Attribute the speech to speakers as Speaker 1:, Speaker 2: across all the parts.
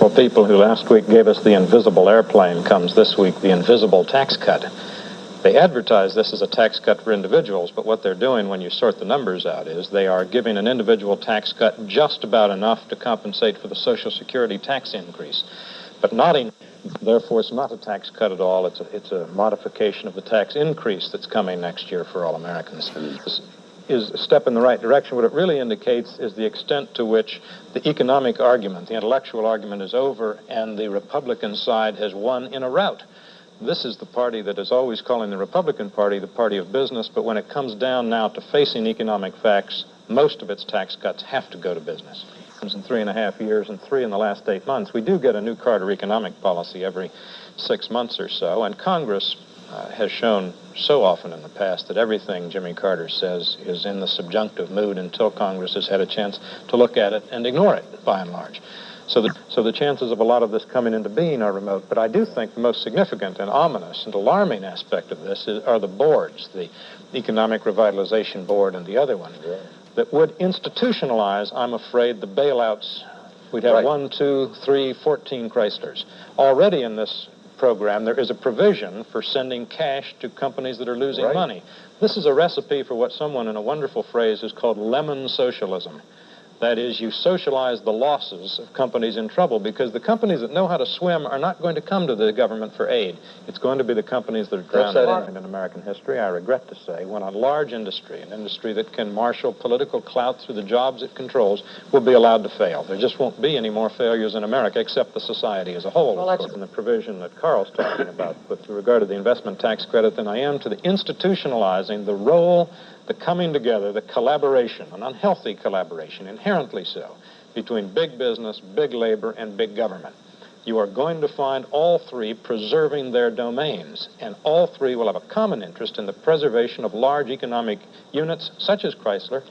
Speaker 1: Well, people who last week gave us the invisible airplane comes this week the invisible tax cut. They advertise this as a tax cut for individuals, but what they're doing when you sort the numbers out is they are giving an individual tax cut just about enough to compensate for the Social Security tax increase, but not enough. Therefore, it's not a tax cut at all. It's a modification of the tax increase that's coming next year for all Americans. This is a step in the right direction. What it really indicates is the extent to which the economic argument, the intellectual argument, is over, and the Republican side has won in a rout. This is the party that is always calling the Republican Party the party of business, but when it comes down now to facing economic facts, most of its tax cuts have to go to business. In 3.5 years and 3 in the last 8 months, we do get a new Carter economic policy every 6 months or so, and Congress has shown so often in the past that everything Jimmy Carter says is in the subjunctive mood until Congress has had a chance to look at it and ignore it, by and large. So the chances of a lot of this coming into being are remote, but I do think the most significant and ominous and alarming aspect of this are the boards, the Economic Revitalization Board and the other one, that would institutionalize, I'm afraid, the bailouts. We'd have 1, 2, 3, 14 Chryslers. Already in this program, there is a provision for sending cash to companies that are losing money. This is a recipe for what someone in a wonderful phrase has called lemon socialism. That is, you socialize the losses of companies in trouble, because the companies that know how to swim are not going to come to the government for aid. It's going to be the companies that are drowned in American history, I regret to say, when a large industry, an industry that can marshal political clout through the jobs it controls, will be allowed to fail. There just won't be any more failures in America, except the society as a whole. Well, that's in the provision that Carl's talking about with regard to the investment tax credit than I am to the institutionalizing the role, the coming together, the collaboration, an unhealthy collaboration, inherently so, between big business, big labor, and big government. You are going to find all three preserving their domains, and all three will have a common interest in the preservation of large economic units, such as Chrysler,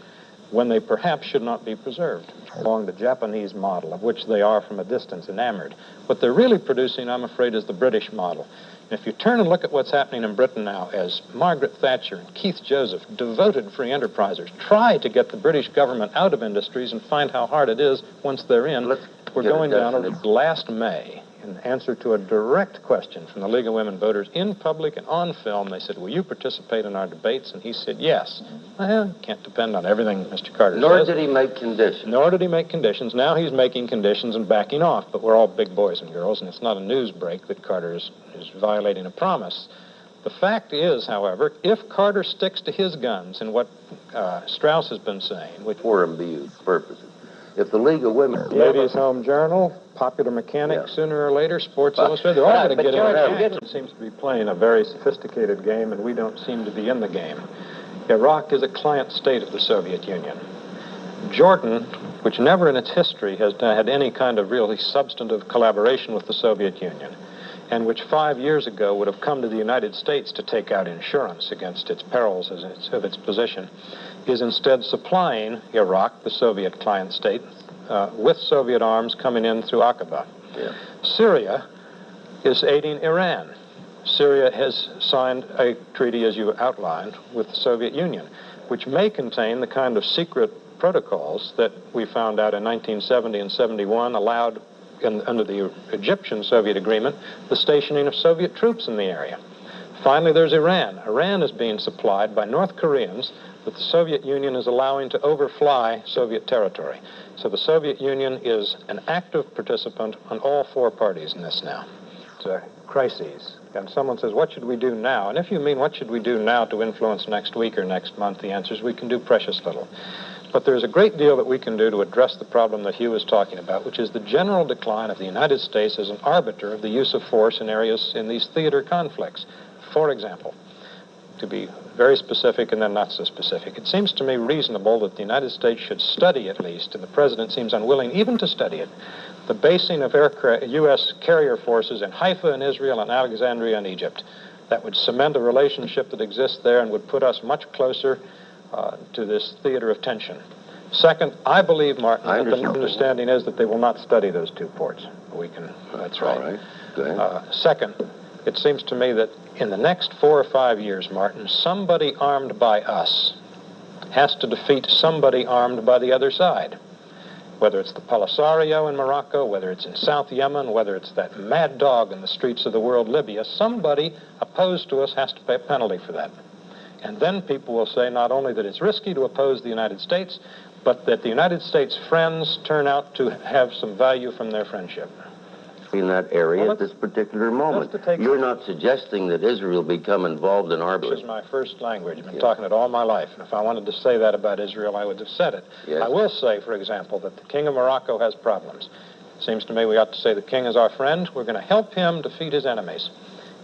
Speaker 1: when they perhaps should not be preserved, along the Japanese model, of which they are from a distance enamored. What they're really producing, I'm afraid, is the British model. And if you turn and look at what's happening in Britain now, as Margaret Thatcher and Keith Joseph, devoted free enterprisers, try to get the British government out of industries and find how hard it is once they're in, we're going down last May. In answer to a direct question from the League of Women Voters in public and on film, they said, will you participate in our debates? And he said, yes. Well, can't depend on everything Mr. Carter says.
Speaker 2: Nor did he make conditions.
Speaker 1: Nor did he make conditions. Now he's making conditions and backing off, but we're all big boys and girls, and it's not a news break that Carter is violating a promise. The fact is, however, if Carter sticks to his guns and what Strauss has been saying, which
Speaker 2: for abuse purposes, if the League of Women...
Speaker 1: Ladies' Home Journal, Popular Mechanic, sooner or later, Sports Illustrated, they're all going to get in there. It seems to be playing a very sophisticated game, and we don't seem to be in the game. Iraq is a client state of the Soviet Union. Jordan, which never in its history has had any kind of really substantive collaboration with the Soviet Union, and which 5 years ago would have come to the United States to take out insurance against its perils of its position, is instead supplying Iraq, the Soviet client state, with Soviet arms coming in through Aqaba. Syria is aiding Iran. Syria has signed a treaty, as you outlined, with the Soviet Union, which may contain the kind of secret protocols that we found out in 1970 and 71 allowed, under the Egyptian-Soviet agreement, the stationing of Soviet troops in the area. Finally, there's Iran. Iran is being supplied by North Koreans that the Soviet Union is allowing to overfly Soviet territory. So the Soviet Union is an active participant on all four parties in this now. It's a crisis. And someone says, what should we do now? And if you mean what should we do now to influence next week or next month, the answer is we can do precious little. But there's a great deal that we can do to address the problem that Hugh is talking about, which is the general decline of the United States as an arbiter of the use of force in areas in these theater conflicts. For example, to be very specific and then not so specific, it seems to me reasonable that the United States should study at least, and the President seems unwilling even to study it, the basing of U.S. carrier forces in Haifa in Israel and Alexandria in Egypt. That would cement a relationship that exists there and would put us much closer to this theater of tension. Second, I believe, Martin, that the understanding is that they will not study those two ports. That's right.
Speaker 2: All right. Go ahead.
Speaker 1: Second, it seems to me that in the next 4 or 5 years, Martin, somebody armed by us has to defeat somebody armed by the other side. whether it's the Polisario in Morocco, whether it's in South Yemen, whether it's that mad dog in the streets of the world, Libya, somebody opposed to us has to pay a penalty for that. And then people will say not only that it's risky to oppose the United States, but that the United States' friends turn out to have some value from their friendship.
Speaker 2: In that area at this particular moment. You're not suggesting that Israel become involved in our...
Speaker 1: This is my first language. I've been talking it all my life. And if I wanted to say that about Israel, I would have said it.
Speaker 2: Yes.
Speaker 1: I will say, for example, that the king of Morocco has problems. It seems to me we ought to say the king is our friend. We're going to help him defeat his enemies.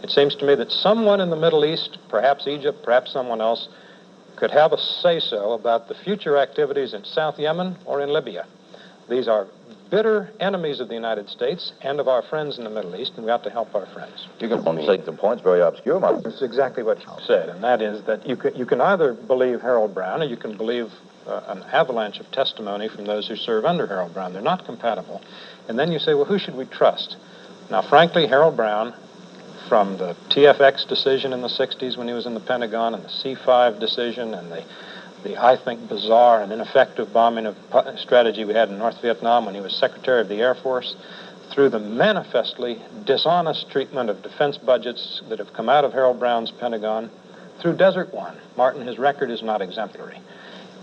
Speaker 1: It seems to me that someone in the Middle East, perhaps Egypt, perhaps someone else, could have a say-so about the future activities in South Yemen or in Libya. These are bitter enemies of the United States and of our friends in the Middle Est, and we ought to help our friends.
Speaker 3: You can take the points very obscure, Mark.
Speaker 1: That's exactly what you said, and that is that you can either believe Harold Brown or you can believe an avalanche of testimony from those who serve under Harold Brown. They're not compatible. And then you say, well, who should we trust? Now, frankly, Harold Brown, from the TFX decision in the 60s when he was in the Pentagon, and the C-5 decision, and the I think, bizarre and ineffective bombing of strategy we had in North Vietnam when he was Secretary of the Air Force, through the manifestly dishonest treatment of defense budgets that have come out of Harold Brown's Pentagon, through Desert One. Martin, his record is not exemplary.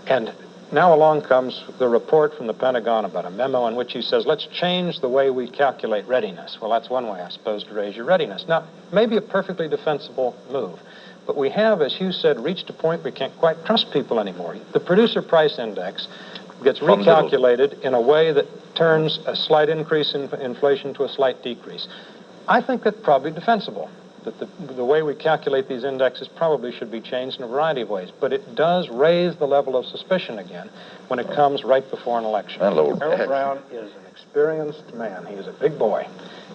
Speaker 1: And now along comes the report from the Pentagon about a memo in which he says, let's change the way we calculate readiness. Well, that's one way, I suppose, to raise your readiness. Now, maybe a perfectly defensible move. But we have, as Hugh said, reached a point we can't quite trust people anymore. The producer price index gets recalculated in a way that turns a slight increase in inflation to a slight decrease. I think that's probably defensible, that the way we calculate these indexes probably should be changed in a variety of ways. But it does raise the level of suspicion again when it comes right before an election. Harold Brown is an experienced man. He is a big boy.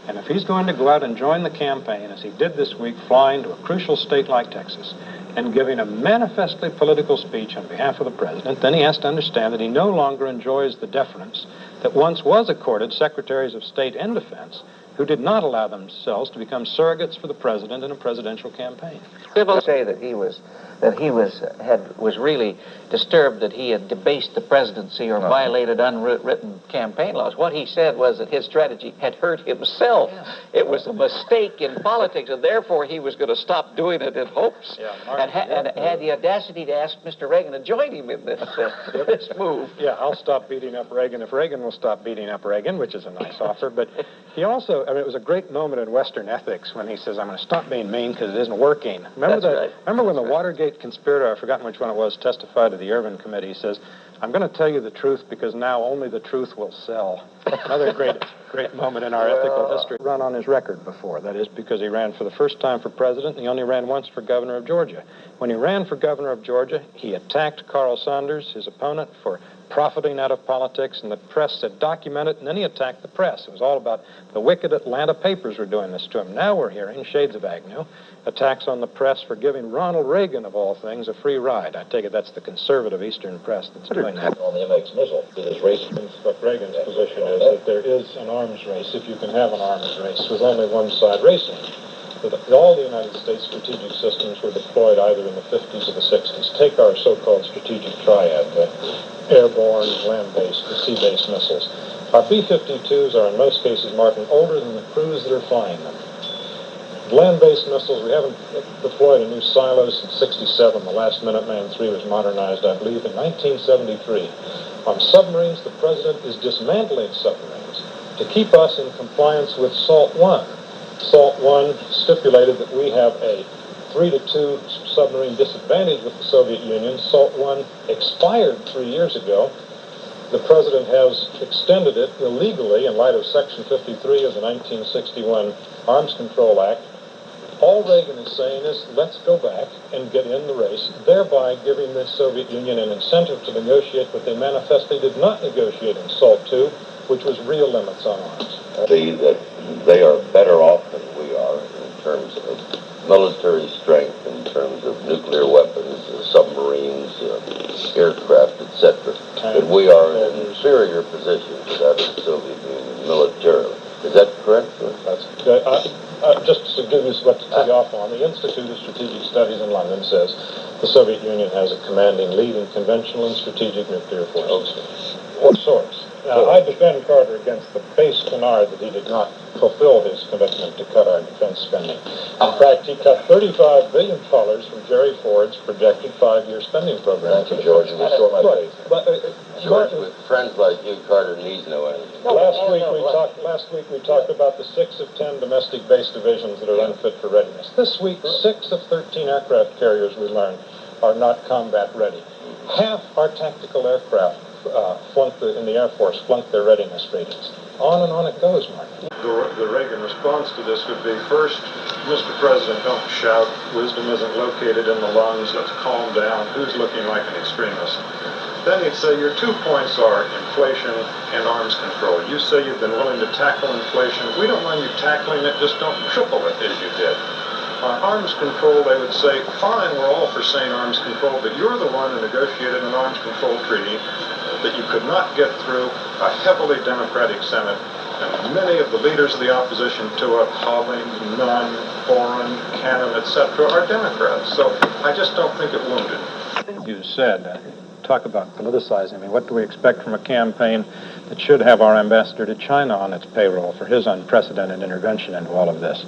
Speaker 1: And if he's going to go out and join the campaign, as he did this week, flying to a crucial state like Texas and giving a manifestly political speech on behalf of the president, then he has to understand that he no longer enjoys the deference that once was accorded secretaries of state and defense who did not allow themselves to become surrogates for the president in a presidential campaign.
Speaker 4: People say that he was really disturbed that he had debased the presidency or violated unwritten campaign laws. What he said was that his strategy had hurt himself. It was a mistake in politics, and therefore he was going to stop doing it in hopes. And had the audacity to ask Mr. Reagan to join him in this this move.
Speaker 1: Yeah, I'll stop beating up Reagan if Reagan will stop beating up Reagan, which is a nice offer. But he also, I mean, it was a great moment in Western ethics when he says, I'm going to stop being mean because it isn't working. Remember when the Watergate conspirator, I've forgotten which one it was, testified to the Irvin Committee. He says, I'm going to tell you the truth because now only the truth will sell. Another great moment in our ethical history. Run on his record before. That is because he ran for the first time for president, and he only ran once for governor of Georgia. When he ran for governor of Georgia, he attacked Carl Sanders, his opponent, for profiting out of politics, and the press said, document it, and then he attacked the press. It was all about the wicked Atlanta papers were doing this to him. Now we're hearing, shades of Agnew, attacks on the press for giving Ronald Reagan, of all things, a free ride. I take it that's the conservative Eastern press that's doing that.
Speaker 3: On the MX missile, it is racing.
Speaker 1: What Reagan's position is that there is an arms race, if you can have an arms race, with only one side racing. All the United States strategic systems were deployed either in the 50s or the 60s. Take our so-called strategic triad, the airborne, land-based, the sea-based missiles. Our B-52s are in most cases, Martin, older than the crews that are flying them. Land-based missiles, we haven't deployed a new silo since 67. The last Minuteman III was modernized, I believe, in 1973. On submarines, the president is dismantling submarines to keep us in compliance with SALT I. SALT I stipulated that we have a 3-2 submarine disadvantage with the Soviet Union. SALT I expired 3 years ago. The president has extended it illegally in light of Section 53 of the 1961 Arms Control Act. All Reagan is saying is, let's go back and get in the race, thereby giving the Soviet Union an incentive to negotiate what they manifestly did not negotiate in SALT II, which was real limits on arms.
Speaker 2: See that they are better off than we are in terms of military strength, in terms of nuclear weapons, submarines, aircraft, etc. That we are in an inferior position to that of the Soviet Union militarily. Is that correct?
Speaker 1: That's good. Just to give you what to tee off on, the Institute of Strategic Studies in London says the Soviet Union has a commanding lead in conventional and strategic nuclear forces. What sorts? Now, I defend Carter against the base canard that he did not fulfill his commitment to cut our defense spending. In fact, he cut $35 billion from Jerry Ford's projected 5-year spending program.
Speaker 3: Thank you, George. You restore my faith.
Speaker 2: But, George, with friends like you, Carter needs no enemy.
Speaker 1: Last week we talked about the 6 of 10 domestic-based divisions that are unfit for readiness. This week, 6 of 13 aircraft carriers, we learned, are not combat ready. Half our tactical aircraft in the Air Force flunked their readiness ratings. On and on it goes, Mark. The Reagan response to this would be, first, Mr. President, don't shout. Wisdom isn't located in the lungs. Let's calm down. Who's looking like an extremist? Then he'd say, your 2 points are inflation and arms control. You say you've been willing to tackle inflation. We don't mind you tackling it, just don't triple it as you did. On arms control, they would say, fine, we're all for sane arms control, but you're the one who negotiated an arms control treaty that you could not get through a heavily Democratic Senate, and many of the leaders of the opposition to it, Hollings, Nunn, Boren, Cannon, etc., are Democrats. So I just don't think it wounded. You said, talk about politicizing. I mean, what do we expect from a campaign that should have our ambassador to China on its payroll for his unprecedented intervention into all of this?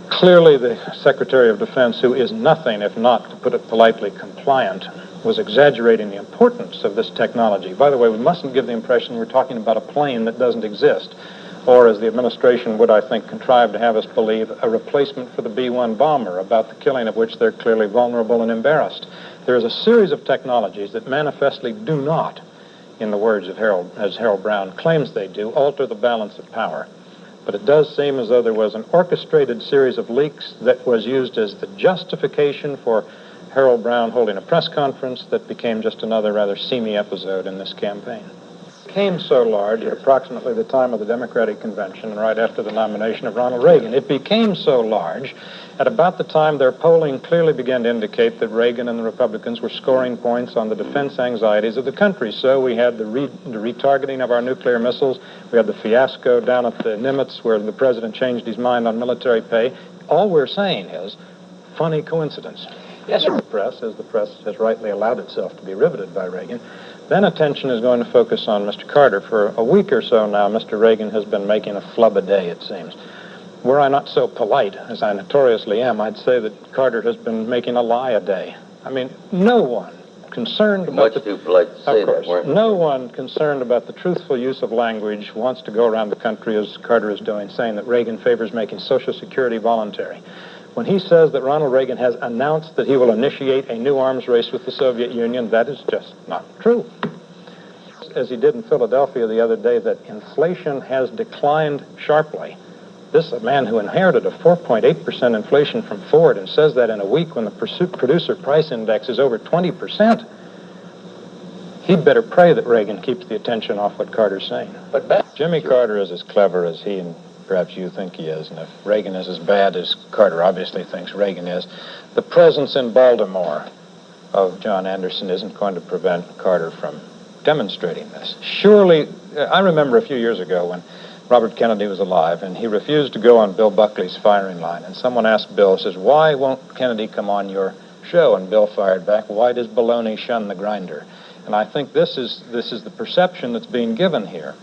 Speaker 1: Clearly, the Secretary of Defense, who is nothing if not, to put it politely, compliant, was exaggerating the importance of this technology. By the way, we mustn't give the impression we're talking about a plane that doesn't exist, or, as the administration would, I think, contrive to have us believe, a replacement for the B-1 bomber, about the killing of which they're clearly vulnerable and embarrassed. There is a series of technologies that manifestly do not, in the words of Harold Brown claims they do, alter the balance of power. But it does seem as though there was an orchestrated series of leaks that was used as the justification for Harold Brown holding a press conference that became just another rather seamy episode in this campaign. It became so large at approximately the time of the Democratic Convention and right after the nomination of Ronald Reagan. It became so large at about the time their polling clearly began to indicate that Reagan and the Republicans were scoring points on the defense anxieties of the country. So we had the retargeting of our nuclear missiles. We had the fiasco down at the Nimitz where the president changed his mind on military pay. All we're saying is funny coincidence. Yes, sir. The press has rightly allowed itself to be riveted by Reagan. Then attention is going to focus on Mr. Carter. For a week or so now, Mr. Reagan has been making a flub a day, it seems. Were I not so polite, as I notoriously am, I'd say that Carter has been making a lie a day. I mean, no one concerned about
Speaker 2: Much too polite to say that, weren't you?
Speaker 1: No one concerned about the truthful use of language wants to go around the country, as Carter is doing, saying that Reagan favors making Social Security voluntary. When he says that Ronald Reagan has announced that he will initiate a new arms race with the Soviet Union, that is just not true. As he did in Philadelphia the other day, that inflation has declined sharply. This is a man who inherited a 4.8% inflation from Ford and says that in a week when the producer price index is over 20%. He'd better pray that Reagan keeps the attention off what Carter's saying. But Jimmy Carter is as clever as he and perhaps you think he is, and if Reagan is as bad as Carter obviously thinks Reagan is, the presence in Baltimore of John Anderson isn't going to prevent Carter from demonstrating this. Surely, I remember a few years ago when Robert Kennedy was alive, and he refused to go on Bill Buckley's firing line, and someone asked Bill, says, why won't Kennedy come on your show? And Bill fired back, why does baloney shun the grinder? And I think this is the perception that's being given here,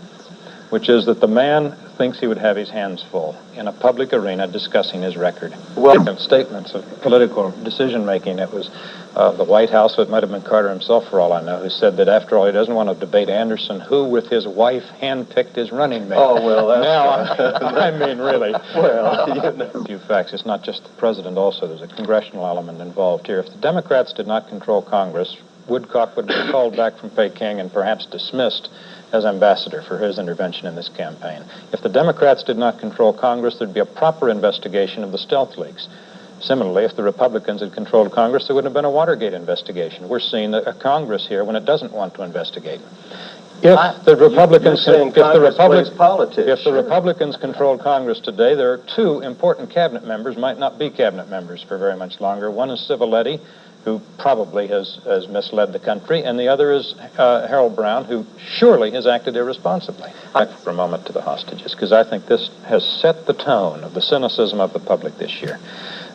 Speaker 1: which is that the man thinks he would have his hands full in a public arena discussing his record. Well, statements of political decision-making. It was the White House, it might have been Carter himself for all I know, who said that after all he doesn't want to debate Anderson, who with his wife handpicked his running mate.
Speaker 2: Oh, well, that's...
Speaker 1: Now, I mean, really.
Speaker 2: Well, you know.
Speaker 1: A few facts. It's not just the president also. There's a congressional element involved here. If the Democrats did not control Congress, Woodcock would be called back from Peking and perhaps dismissed as ambassador for his intervention in this campaign. If the Democrats did not control Congress, there'd be a proper investigation of the stealth leaks. Similarly, if the Republicans had controlled Congress, there wouldn't have been a Watergate investigation. We're seeing a Congress here when it doesn't want to investigate. If the Republicans controlled Congress today, there are two important cabinet members, might not be cabinet members for very much longer. One is Civiletti, who probably has misled the country, and the other is Harold Brown, who surely has acted irresponsibly. Back for a moment to the hostages, because I think this has set the tone of the cynicism of the public this year.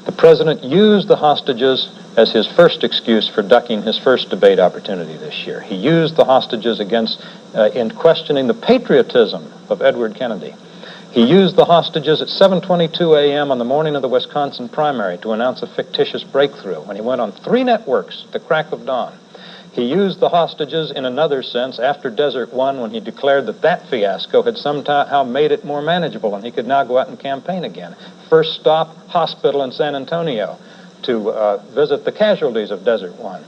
Speaker 1: The president used the hostages as his first excuse for ducking his first debate opportunity this year. He used the hostages in questioning the patriotism of Edward Kennedy. He used the hostages at 7:22 a.m. on the morning of the Wisconsin primary to announce a fictitious breakthrough when he went on 3 networks at the crack of dawn. He used the hostages in another sense after Desert One when he declared that fiasco had somehow made it more manageable and he could now go out and campaign again. First stop, hospital in San Antonio to visit the casualties of Desert One.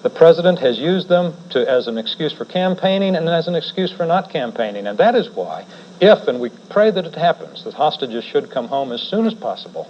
Speaker 1: The president has used them as an excuse for campaigning and as an excuse for not campaigning. And that is why, if, and we pray that it happens, that hostages should come home as soon as possible,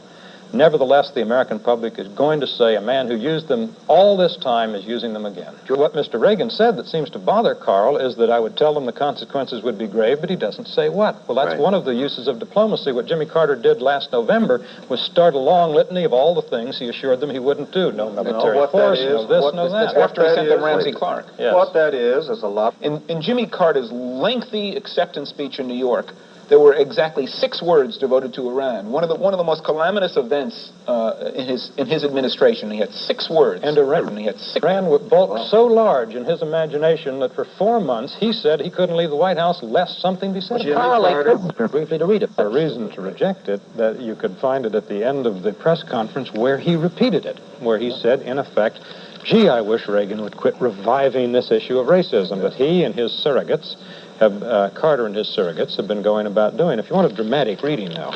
Speaker 1: nevertheless, the American public is going to say a man who used them all this time is using them again. What Mr. Reagan said that seems to bother Carl is that I would tell them the consequences would be grave, but he doesn't say what. Well, that's one of the uses of diplomacy. What Jimmy Carter did last November was start a long litany of all the things he assured them he wouldn't do. No military force, no this, no that.
Speaker 5: After he sent them Ramsey Clark.
Speaker 1: Yes.
Speaker 5: What that is a lot. In Jimmy Carter's lengthy acceptance speech in New York, there were exactly 6 words devoted to Iran. One of the most calamitous events in his administration. He had 6 words.
Speaker 1: And Iran bulked so large in his imagination that for 4 months he said he couldn't leave the White House lest something be said.
Speaker 4: Briefly to read it.
Speaker 1: A reason to reject it, that you could find it at the end of the press conference where he repeated it, where he said, in effect, gee, I wish Reagan would quit reviving this issue of racism that he and his surrogates Carter and his surrogates have been going about doing. If you want a dramatic reading now,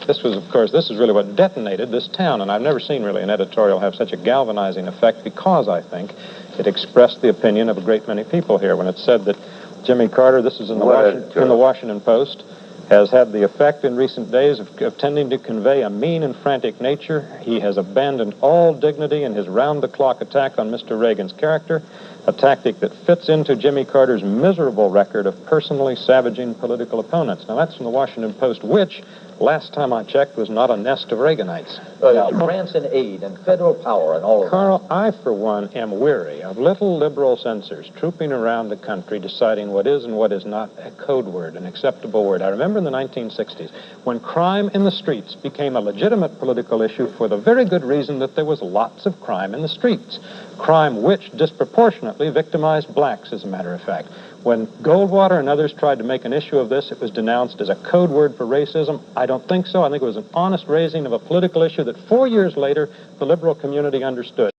Speaker 1: this is really what detonated this town, and I've never seen really an editorial have such a galvanizing effect because I think it expressed the opinion of a great many people here when it said that Jimmy Carter, this is in the Washington Post, has had the effect in recent days of tending to convey a mean and frantic nature. He has abandoned all dignity in his round-the-clock attack on Mr. Reagan's character, a tactic that fits into Jimmy Carter's miserable record of personally savaging political opponents. Now, that's from the Washington Post, which, last time I checked, was not a nest of Reaganites.
Speaker 3: France and aid and federal power and all of that.
Speaker 1: Carl, I, for one, am weary of little liberal censors trooping around the country deciding what is and what is not a code word, an acceptable word. I remember in the 1960s when crime in the streets became a legitimate political issue for the very good reason that there was lots of crime in the streets. Crime which disproportionately victimized blacks, as a matter of fact. When Goldwater and others tried to make an issue of this, it was denounced as a code word for racism. I don't think so. I think it was an honest raising of a political issue that 4 years later the liberal community understood.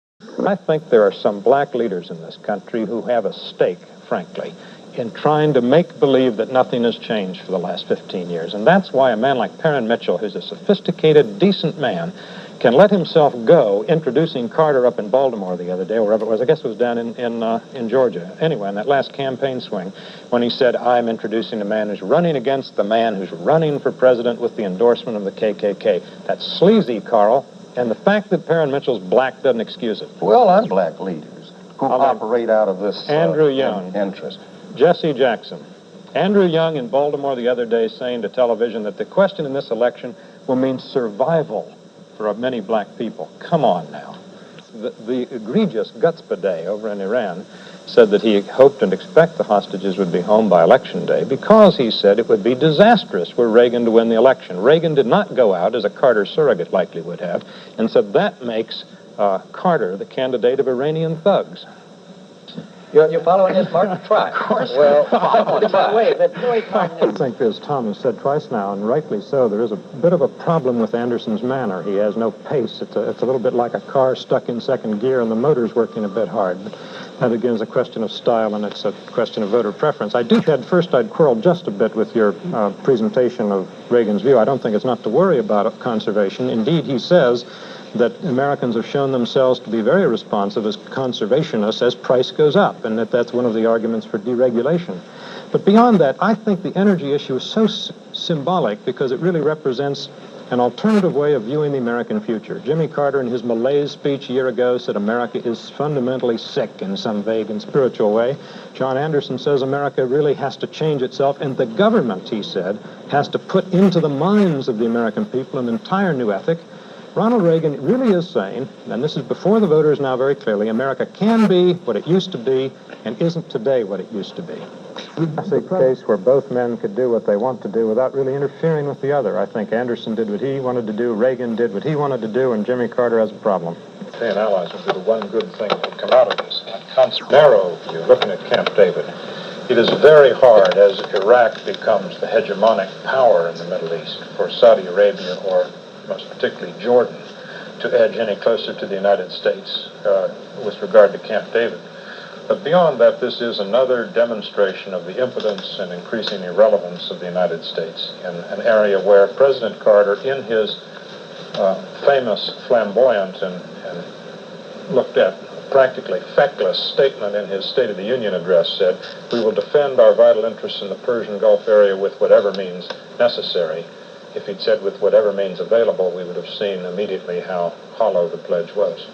Speaker 1: I think there are some black leaders in this country who have a stake, frankly, in trying to make believe that nothing has changed for the last 15 years. And that's why a man like Perrin Mitchell, who's a sophisticated, decent man, can let himself go introducing Carter up in Baltimore the other day, or wherever it was. I guess it was down in Georgia. Anyway, in that last campaign swing, when he said, I'm introducing a man who's running against the man who's running for president with the endorsement of the KKK. That's sleazy, Carl. And the fact that Perrin Mitchell's black doesn't excuse it.
Speaker 3: Well, I'm black leaders who operate out of this
Speaker 1: Andrew Young,
Speaker 3: interest.
Speaker 1: Jesse Jackson. Andrew Young in Baltimore the other day saying to television that the question in this election will mean survival for many black people. Come on now. The egregious Gutzpah over in Iran said that he hoped and expected the hostages would be home by Election Day because he said it would be disastrous were Reagan to win the election. Reagan did not go out, as a Carter surrogate likely would have, and said that makes Carter the candidate of Iranian thugs.
Speaker 3: You're following this, Mark? Try. Of course. Well,
Speaker 1: I think, as Tom has said twice now, and rightly so, there is a bit of a problem with Anderson's manner. He has no pace. It's a little bit like a car stuck in second gear and the motor's working a bit hard. But that, again, is a question of style, and it's a question of voter preference. I'd quarrel just a bit with your presentation of Reagan's view. I don't think it's not to worry about conservation. Indeed, he says that Americans have shown themselves to be very responsive as conservationists as price goes up, and that's one of the arguments for deregulation. But beyond that, I think the energy issue is so symbolic because it really represents an alternative way of viewing the American future. Jimmy Carter, in his malaise speech a year ago, said America is fundamentally sick in some vague and spiritual way. John Anderson says America really has to change itself, and the government, he said, has to put into the minds of the American people an entire new ethic. Ronald Reagan really is saying, and this is before the voters now very clearly, America can be what it used to be and isn't today what it used to be. classic case where both men could do what they want to do without really interfering with the other. I think Anderson did what he wanted to do, Reagan did what he wanted to do, and Jimmy Carter has a problem. European allies would be the one good thing that would come out of this. Narrow view, looking at Camp David, it is very hard as Iraq becomes the hegemonic power in the Middle East for Saudi Arabia, or most particularly Jordan, to edge any closer to the United States with regard to Camp David. But beyond that, this is another demonstration of the impotence and increasing irrelevance of the United States in an area where President Carter, in his famous, flamboyant, and looked at practically feckless statement in his State of the Union address, said, "We will defend our vital interests in the Persian Gulf area with whatever means necessary." If he'd said with whatever means available, we would have seen immediately how hollow the pledge was.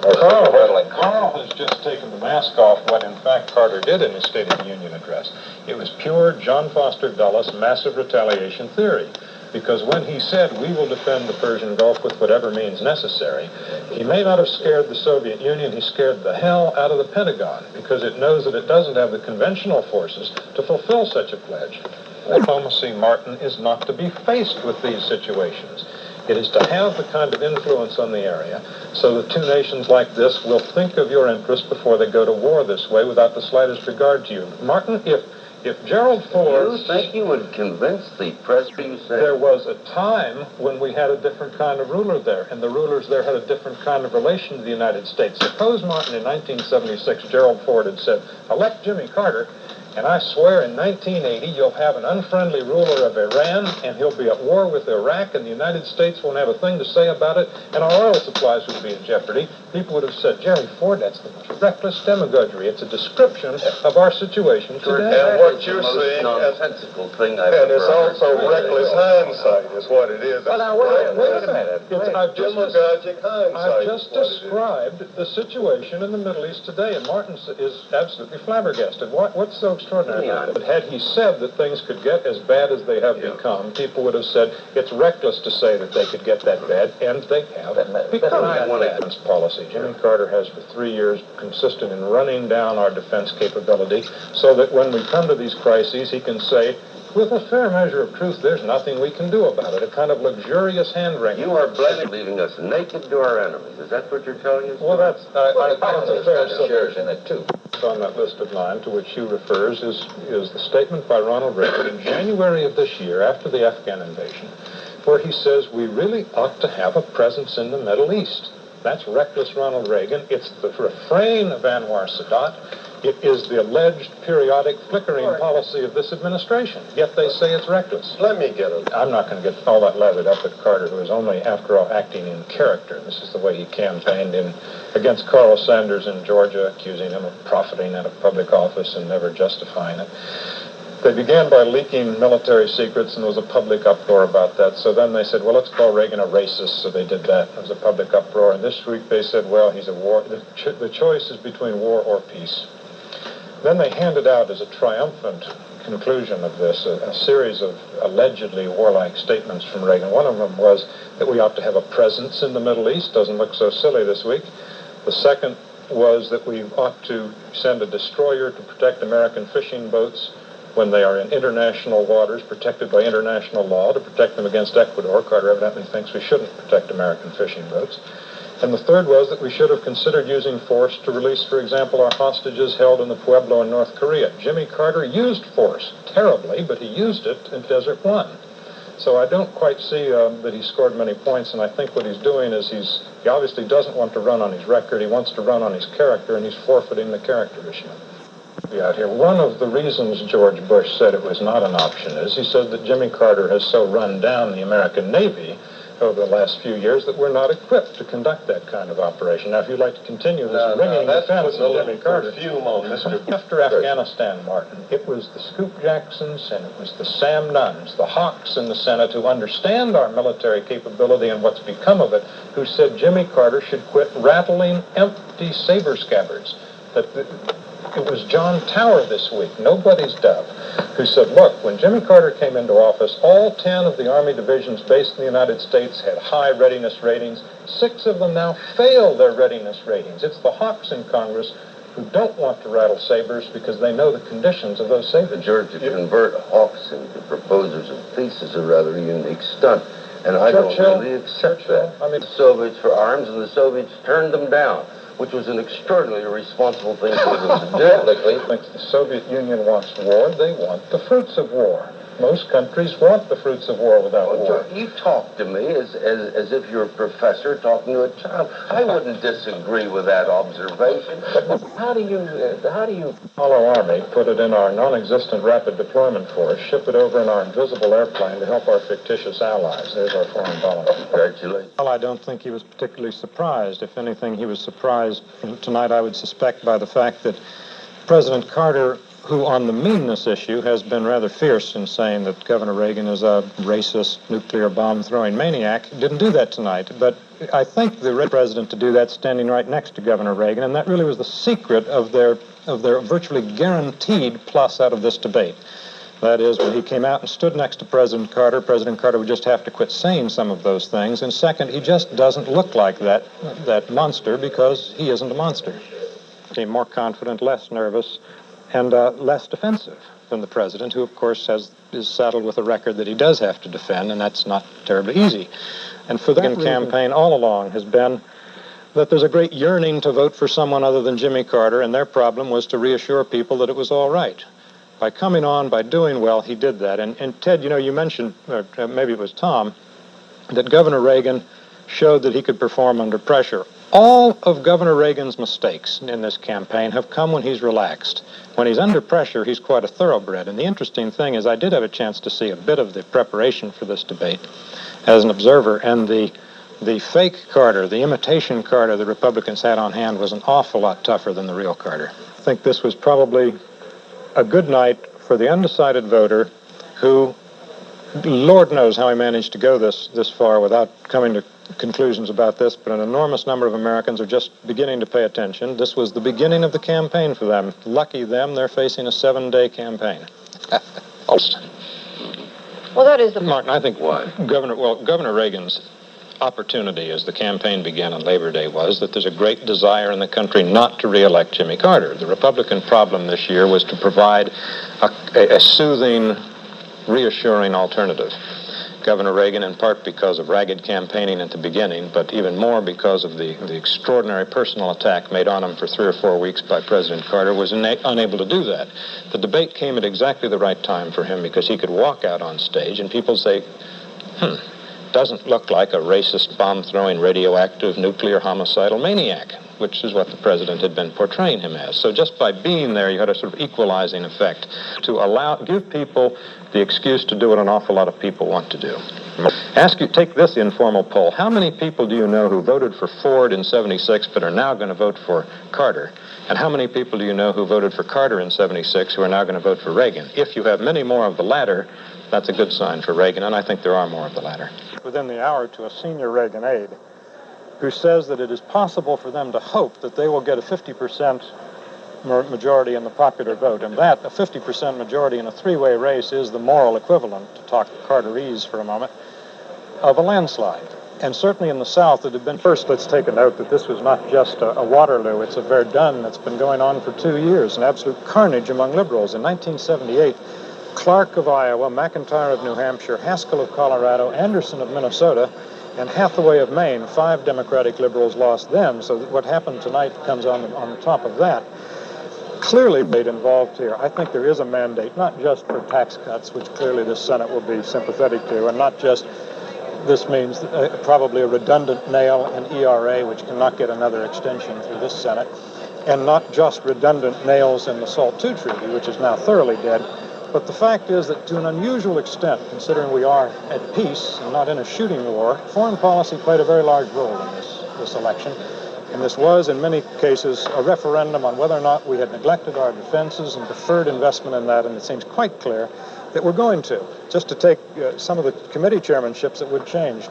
Speaker 1: Carl has just taken the mask off what, in fact, Carter did in his State of the Union address. It was pure John Foster Dulles massive retaliation theory. Because when he said, "We will defend the Persian Gulf with whatever means necessary," he may not have scared the Soviet Union, he scared the hell out of the Pentagon, because it knows that it doesn't have the conventional forces to fulfill such a pledge. Diplomacy, Martin, is not to be faced with these situations. It is to have the kind of influence on the area so that two nations like this will think of your interest before they go to war this way without the slightest regard to you. Martin, if Gerald Ford...
Speaker 2: You think you would convince the president?
Speaker 1: There was a time when we had a different kind of ruler there, and the rulers there had a different kind of relation to the United States. Suppose, Martin, in 1976, Gerald Ford had said, "Elect Jimmy Carter, and I swear in 1980 you'll have an unfriendly ruler of Iran, and he'll be at war with Iraq, and the United States won't have a thing to say about it, and our oil supplies would be in jeopardy." People would have said, "Jerry Ford, that's the most reckless demagoguery. It's a description of our situation today."
Speaker 2: And what you're saying, nonsensical thing I've
Speaker 6: and it's
Speaker 2: ever
Speaker 6: also
Speaker 2: heard.
Speaker 6: reckless hindsight is what it is.
Speaker 1: Well, now, wait a minute. I've
Speaker 6: Demagogic hindsight.
Speaker 1: just described the situation in the Middle East today, and Martin is absolutely flabbergasted. What's so extraordinary about it? But had he said that things could get as bad as they have become, people would have said it's reckless to say that they could get that bad, and they have become that bad. Defense policy. Jimmy Carter has for 3 years consisted in running down our defense capability so that when we come to these crises, he can say, with a fair measure of truth, there's nothing we can do about it. A kind of luxurious hand-wringing.
Speaker 2: You are leaving us naked to our enemies. Is that what you're telling us?
Speaker 1: Well, that's a fair
Speaker 2: shares in it, too.
Speaker 1: On that listed line to which Hugh refers is the statement by Ronald Reagan in January of this year, after the Afghan invasion, where he says we really ought to have a presence in the Middle East. That's reckless Ronald Reagan. It's the refrain of Anwar Sadat. It is the alleged periodic flickering policy of this administration, yet they say it's reckless.
Speaker 6: Let me get it.
Speaker 1: I'm not going to get all that lathered up at Carter, who is only, after all, acting in character. This is the way he campaigned against Carl Sanders in Georgia, accusing him of profiting out of public office and never justifying it. They began by leaking military secrets, and there was a public uproar about that. So then they said, well, let's call Reagan a racist. So they did that. There was a public uproar. And this week they said, well, he's a war. The choice is between war or peace. Then they handed out as a triumphant conclusion of this a series of allegedly warlike statements from Reagan. One of them was that we ought to have a presence in the Middle East. Doesn't look so silly this week. The second was that we ought to send a destroyer to protect American fishing boats when they are in international waters, protected by international law, to protect them against Ecuador. Carter evidently thinks we shouldn't protect American fishing boats. And the third was that we should have considered using force to release, for example, our hostages held in the Pueblo in North Korea. Jimmy Carter used force, terribly, but he used it in Desert One. So I don't quite see that he scored many points, and I think what he's doing is he obviously doesn't want to run on his record. He wants to run on his character, and he's forfeiting the character issue. Out here. One of the reasons George Bush said it was not an option is he said that Jimmy Carter has so run down the American Navy over the last few years that we're not equipped to conduct that kind of operation. Now, if you'd like to continue this ringing defense of Jimmy Carter, after Afghanistan, Martin, it was the Scoop Jacksons and it was the Sam Nunns, the hawks in the Senate who understand our military capability and what's become of it, who said Jimmy Carter should quit rattling empty saber scabbards. It was John Tower this week, nobody's dove, who said, look, when Jimmy Carter came into office, all 10 of the Army divisions based in the United States had high readiness ratings. 6 of them now fail their readiness ratings. It's the hawks in Congress who don't want to rattle sabers because they know the conditions of those sabers.
Speaker 2: George, to convert hawks into proposers of peace is a rather unique stunt, and I don't really accept that.
Speaker 1: I mean,
Speaker 2: the Soviets for arms, and the Soviets turned them down, which was an extraordinarily irresponsible thing for them to do. Technically,
Speaker 1: the Soviet Union wants war. They want the fruits of war. Most countries want the fruits of war without war.
Speaker 2: George, you talk to me as if you're a professor talking to a child. I wouldn't disagree with that observation.
Speaker 1: How do you Apollo Army put it in our non-existent rapid deployment force, ship it over in our invisible airplane to help our fictitious allies? There's our foreign policy.
Speaker 2: Congratulations.
Speaker 1: Well, I don't think he was particularly surprised. If anything, he was surprised tonight, I would suspect, by the fact that President Carter, who on the meanness issue has been rather fierce in saying that Governor Reagan is a racist, nuclear bomb-throwing maniac, didn't do that tonight. But I think the president to do that standing right next to Governor Reagan, and that really was the secret of their virtually guaranteed plus out of this debate. That is, when he came out and stood next to President Carter would just have to quit saying some of those things. And second, he just doesn't look like that monster because he isn't a monster. He seemed more confident, less nervous, and less defensive than the president, who, of course, is saddled with a record that he does have to defend, and that's not terribly easy. And for the campaign all along has been that there's a great yearning to vote for someone other than Jimmy Carter, and their problem was to reassure people that it was all right. By coming on, by doing well, he did that. And Ted, you mentioned, or maybe it was Tom, that Governor Reagan showed that he could perform under pressure. All of Governor Reagan's mistakes in this campaign have come when he's relaxed. When he's under pressure, he's quite a thoroughbred. And the interesting thing is I did have a chance to see a bit of the preparation for this debate as an observer, and the fake Carter, the imitation Carter the Republicans had on hand was an awful lot tougher than the real Carter. I think this was probably a good night for the undecided voter who, Lord knows how he managed to go this far without coming to conclusions about this, but an enormous number of Americans are just beginning to pay attention. This was the beginning of the campaign for them. Lucky them, they're facing a 7-day campaign.
Speaker 7: Well, that is the...
Speaker 1: Martin, I think Governor Reagan's opportunity as the campaign began on Labor Day was that there's a great desire in the country not to re-elect Jimmy Carter. The Republican problem this year was to provide a soothing, reassuring alternative. Governor Reagan, in part because of ragged campaigning at the beginning, but even more because of the extraordinary personal attack made on him for 3 or 4 weeks by President Carter, was unable to do that. The debate came at exactly the right time for him because he could walk out on stage and people say, doesn't look like a racist, bomb-throwing, radioactive, nuclear homicidal maniac, which is what the president had been portraying him as. So just by being there, you had a sort of equalizing effect to give people the excuse to do what an awful lot of people want to do. Take this informal poll. How many people do you know who voted for Ford in 76 but are now going to vote for Carter? And how many people do you know who voted for Carter in 76 who are now going to vote for Reagan? If you have many more of the latter, that's a good sign for Reagan, and I think there are more of the latter. Within the hour to a senior Reagan aide who says that it is possible for them to hope that they will get a 50% majority in the popular vote, and that a 50% majority in a three-way race is the moral equivalent, to talk Carterese for a moment, of a landslide. And certainly in the South, it had been... First, let's take a note that this was not just a Waterloo, it's a Verdun that's been going on for 2 years, an absolute carnage among liberals. In 1978, Clark of Iowa, McIntyre of New Hampshire, Haskell of Colorado, Anderson of Minnesota, and Hathaway of Maine, 5 Democratic liberals lost then, so that what happened tonight comes on the top of that. Clearly, debate involved here. I think there is a mandate, not just for tax cuts, which clearly the Senate will be sympathetic to, and not just, this means probably a redundant nail in ERA, which cannot get another extension through this Senate, and not just redundant nails in the SALT II treaty, which is now thoroughly dead. But the fact is that to an unusual extent, considering we are at peace and not in a shooting war, foreign policy played a very large role in this election. And this was, in many cases, a referendum on whether or not we had neglected our defenses and deferred investment in that, and it seems quite clear that we're going to. Just to take some of the committee chairmanships that would change.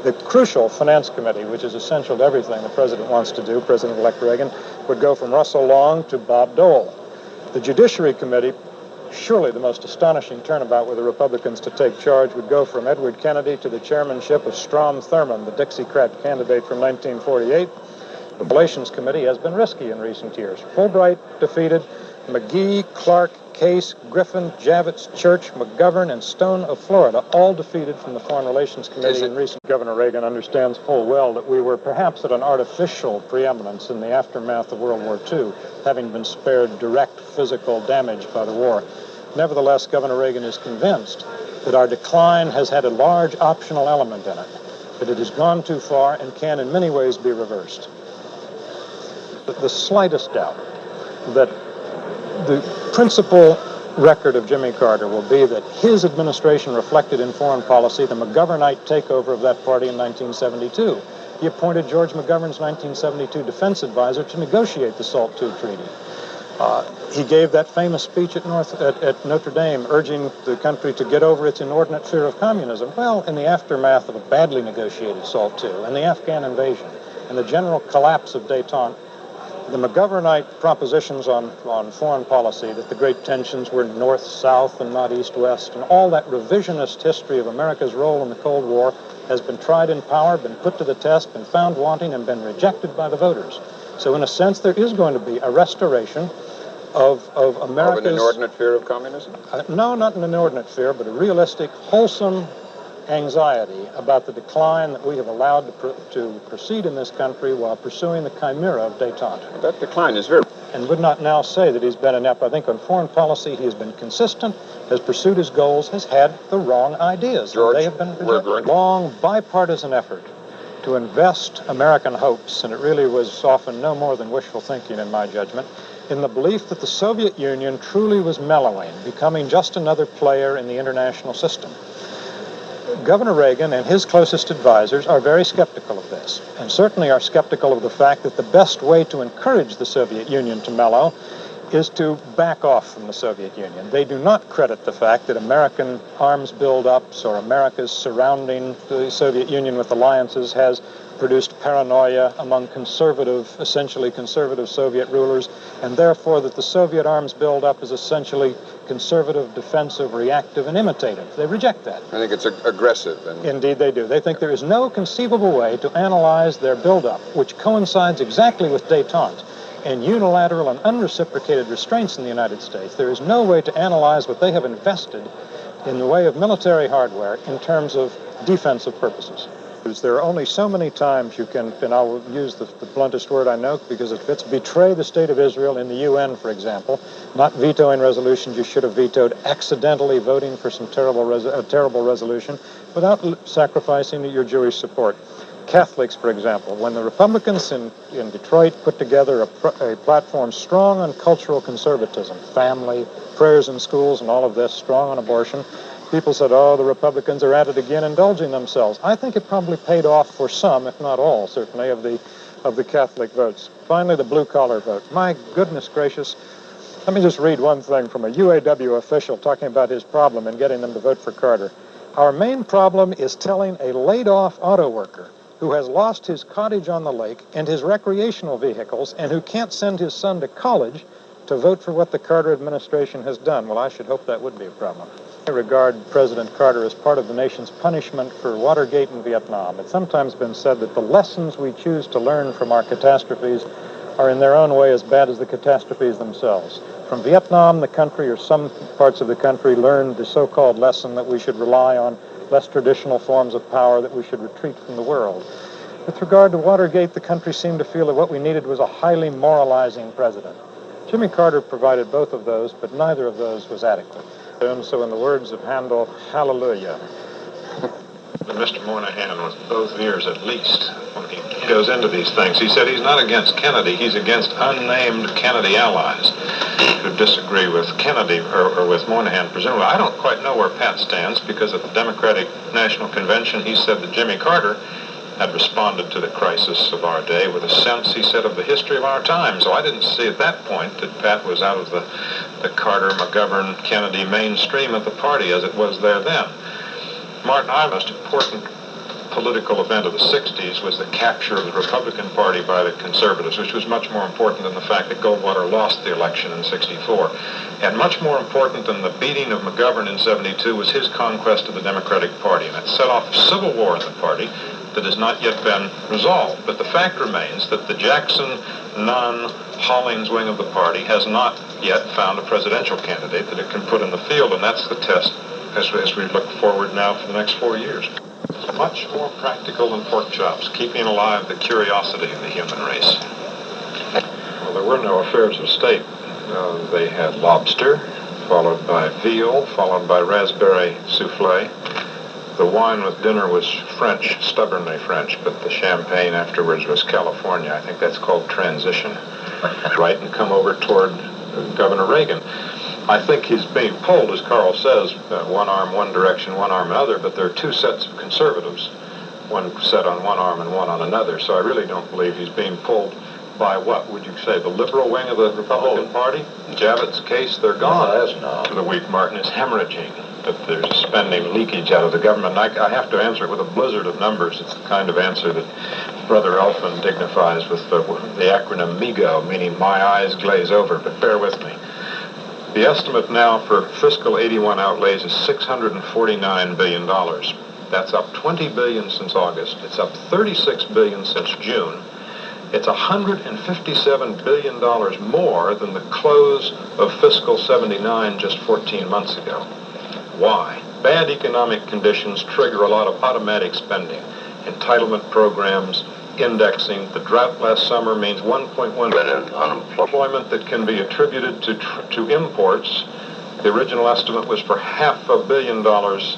Speaker 1: The crucial Finance Committee, which is essential to everything the president wants to do, President-elect Reagan, would go from Russell Long to Bob Dole. The Judiciary Committee, surely the most astonishing turnabout with the Republicans to take charge, would go from Edward Kennedy to the chairmanship of Strom Thurmond, the Dixiecrat candidate from 1948. The Relations Committee has been risky in recent years. Fulbright defeated, McGee, Clark, Case, Griffin, Javits, Church, McGovern, and Stone of Florida, all defeated from the Foreign Relations Committee in recent. Governor Reagan understands full well that we were perhaps at an artificial preeminence in the aftermath of World War II, having been spared direct physical damage by the war. Nevertheless, Governor Reagan is convinced that our decline has had a large optional element in it, that it has gone too far and can in many ways be reversed. The slightest doubt that the principal record of Jimmy Carter will be that his administration reflected in foreign policy the McGovernite takeover of that party in 1972. He appointed George McGovern's 1972 defense advisor to negotiate the SALT II treaty. He gave that famous speech at Notre Dame, urging the country to get over its inordinate fear of communism. Well, in the aftermath of a badly negotiated SALT II and the Afghan invasion and the general collapse of détente, the McGovernite propositions on foreign policy, that the great tensions were north-south and not east-west, and all that revisionist history of America's role in the Cold War has been tried in power, been put to the test, been found wanting, and been rejected by the voters. So in a sense, there is going to be a restoration of America's...
Speaker 7: Of an inordinate fear of communism?
Speaker 1: No, not an inordinate fear, but a realistic, wholesome anxiety about the decline that we have allowed to proceed in this country while pursuing the chimera of détente.
Speaker 7: That decline is very...
Speaker 1: And would not now say that he's been inept. I think on foreign policy he has been consistent, has pursued his goals, has had the wrong ideas.
Speaker 7: George,
Speaker 1: they have been a long bipartisan effort to invest American hopes, and it really was often no more than wishful thinking in my judgment, in the belief that the Soviet Union truly was mellowing, becoming just another player in the international system. Governor Reagan and his closest advisors are very skeptical of this, and certainly are skeptical of the fact that the best way to encourage the Soviet Union to mellow is to back off from the Soviet Union. They do not credit the fact that American arms buildups or America's surrounding the Soviet Union with alliances has produced paranoia among essentially conservative Soviet rulers, and therefore that the Soviet arms buildup is essentially conservative, defensive, reactive, and imitative. They reject that.
Speaker 7: I think it's aggressive. And...
Speaker 1: Indeed, they do. They think there is no conceivable way to analyze their buildup, which coincides exactly with détente and unilateral and unreciprocated restraints in the United States. There is no way to analyze what they have invested in the way of military hardware in terms of defensive purposes. There are only so many times you can, and I'll use the bluntest word I know because it fits, betray the state of Israel in the UN, for example, not vetoing resolutions you should have vetoed, accidentally voting for some terrible resolution without sacrificing your Jewish support. Catholics, for example, when the Republicans in Detroit put together a platform strong on cultural conservatism, family, prayers in schools, and all of this, strong on abortion, people said, oh, the Republicans are at it again, indulging themselves. I think it probably paid off for some, if not all, certainly, of the Catholic votes. Finally, the blue-collar vote. My goodness gracious. Let me just read one thing from a UAW official talking about his problem in getting them to vote for Carter. Our main problem is telling a laid-off auto worker who has lost his cottage on the lake and his recreational vehicles and who can't send his son to college to vote for what the Carter administration has done. Well, I should hope that would be a problem. I regard President Carter as part of the nation's punishment for Watergate and Vietnam. It's sometimes been said that the lessons we choose to learn from our catastrophes are in their own way as bad as the catastrophes themselves. From Vietnam, the country, or some parts of the country, learned the so-called lesson that we should rely on less traditional forms of power, that we should retreat from the world. With regard to Watergate, the country seemed to feel that what we needed was a highly moralizing president. Jimmy Carter provided both of those, but neither of those was adequate. And so in the words of Handel, hallelujah.
Speaker 8: Mr. Moynihan, with both ears at least, when he goes into these things, he said he's not against Kennedy, he's against unnamed Kennedy allies who disagree with Kennedy or with Moynihan, presumably. I don't quite know where Pat stands, because at the Democratic National Convention he said that Jimmy Carter had responded to the crisis of our day with a sense, he said, of the history of our time. So I didn't see at that point that Pat was out of the Carter, McGovern, Kennedy mainstream of the party as it was there then. Martin, the most important political event of the 60s was the capture of the Republican Party by the conservatives, which was much more important than the fact that Goldwater lost the election in 64. And much more important than the beating of McGovern in 72 was his conquest of the Democratic Party. And it set off a civil war in the party, that has not yet been resolved. But the fact remains that the Jackson, Nunn, Hollings wing of the party has not yet found a presidential candidate that it can put in the field, and that's the test as we look forward now for the next 4 years. It's much more practical than pork chops, keeping alive the curiosity of the human race. Well, there were no affairs of state. They had lobster, followed by veal, followed by raspberry souffle. The wine with dinner was French, stubbornly French, but the champagne afterwards was California. I think that's called transition. Right, and come over toward Governor Reagan. I think he's being pulled, as Carl says, one arm one direction, one arm another, but there are two sets of conservatives, one set on one arm and one on another, so I really don't believe he's being pulled by what would you say, the liberal wing of the Republican Party? Javits' case, they're gone. To the weak. Martin is hemorrhaging, that there's spending leakage out of the government. And I have to answer it with a blizzard of numbers. It's the kind of answer that Brother Elfman dignifies with the acronym MIGO, meaning my eyes glaze over, but bear with me. The estimate now for fiscal 81 outlays is $649 billion. That's up $20 billion since August. It's up $36 billion since June. It's $157 billion more than the close of fiscal 79 just 14 months ago. Why? Bad economic conditions trigger a lot of automatic spending, entitlement programs, indexing. The drought last summer means 1.1 million unemployment that can be attributed to imports. The original estimate was for $500 million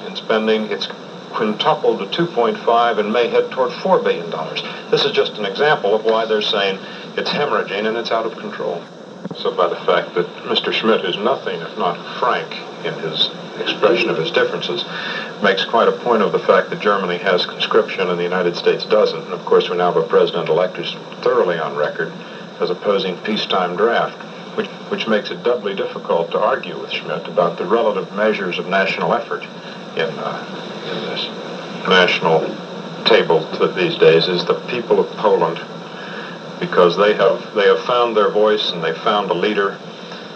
Speaker 8: in spending. It's quintupled to 2.5 and may head toward $4 billion. This is just an example of why they're saying it's hemorrhaging and it's out of control. So by the fact that Mr. Schmidt is nothing if not frank in his expression of his differences, makes quite a point of the fact that Germany has conscription and the United States doesn't. And of course we now have a president-elect who's thoroughly on record as opposing peacetime draft, which makes it doubly difficult to argue with Schmidt about the relative measures of national effort in this national table these days is the people of Poland, because they have found their voice and they've found a leader,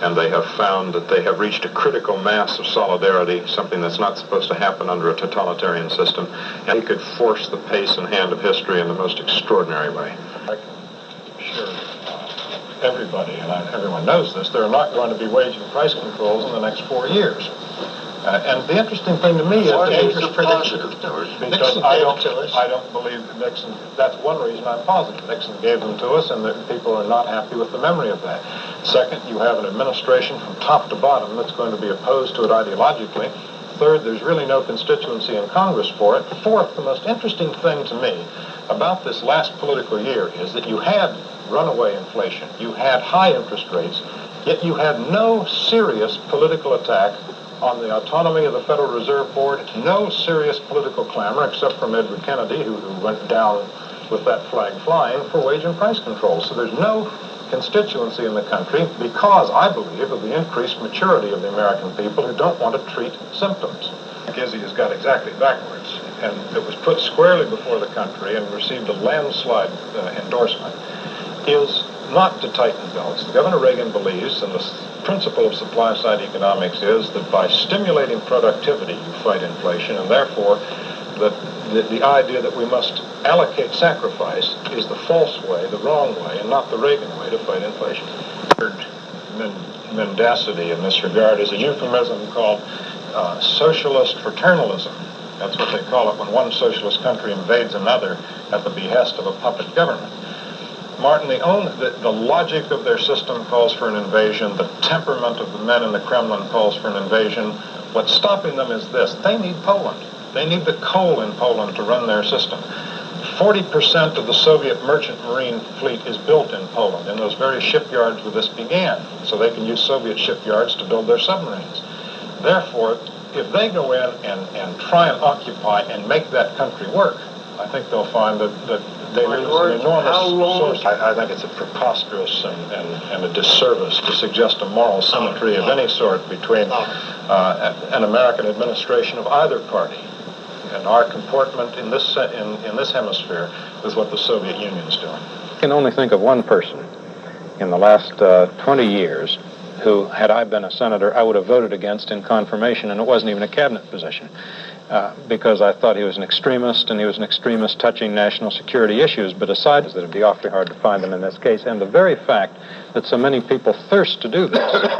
Speaker 8: and they have found that they have reached a critical mass of solidarity, something that's not supposed to happen under a totalitarian system, and he could force the pace and hand of history in the most extraordinary way. I can assure everybody, and everyone knows this, there are not going to be wage and price controls in the next 4 years. And the interesting thing to me is the interest predictions, because I don't believe that Nixon, that's one reason I'm positive. Nixon gave them to us, and that people are not happy with the memory of that. Second, you have an administration from top to bottom that's going to be opposed to it ideologically. Third, there's really no constituency in Congress for it. Fourth, the most interesting thing to me about this last political year is that you had runaway inflation, you had high interest rates, yet you had no serious political attack on the autonomy of the Federal Reserve Board, no serious political clamor except from Edward Kennedy, who went down with that flag flying for wage and price control. So there's no constituency in the country because, I believe, of the increased maturity of the American people who don't want to treat symptoms. Gizzy has got exactly backwards, and it was put squarely before the country and received a landslide endorsement, is not to tighten belts. Governor Reagan believes, and the principle of supply-side economics is that by stimulating productivity, you fight inflation, and therefore the idea that we must allocate sacrifice is the false way, the wrong way, and not the Reagan way to fight inflation. Mendacity in this regard is a euphemism called socialist fraternalism. That's what they call it when one socialist country invades another at the behest of a puppet government. Martin, the logic of their system calls for an invasion. The temperament of the men in the Kremlin calls for an invasion. What's stopping them is this. They need Poland. They need the coal in Poland to run their system. 40% of the Soviet merchant marine fleet is built in Poland, in those very shipyards where this began, so they can use Soviet shipyards to build their submarines. Therefore, if they go in and try and occupy and make that country work, I think they'll find that they lose an enormous source. I think it's a preposterous and a disservice to suggest a moral symmetry of any sort between an American administration of either party and our comportment in this hemisphere with what the Soviet Union's doing.
Speaker 1: I can only think of one person in the last 20 years who, had I been a senator, I would have voted against in confirmation, and it wasn't even a cabinet position. because I thought he was an extremist, and he was an extremist touching national security issues. But aside that, it'd be awfully hard to find them in this case. And the very fact that so many people thirst to do this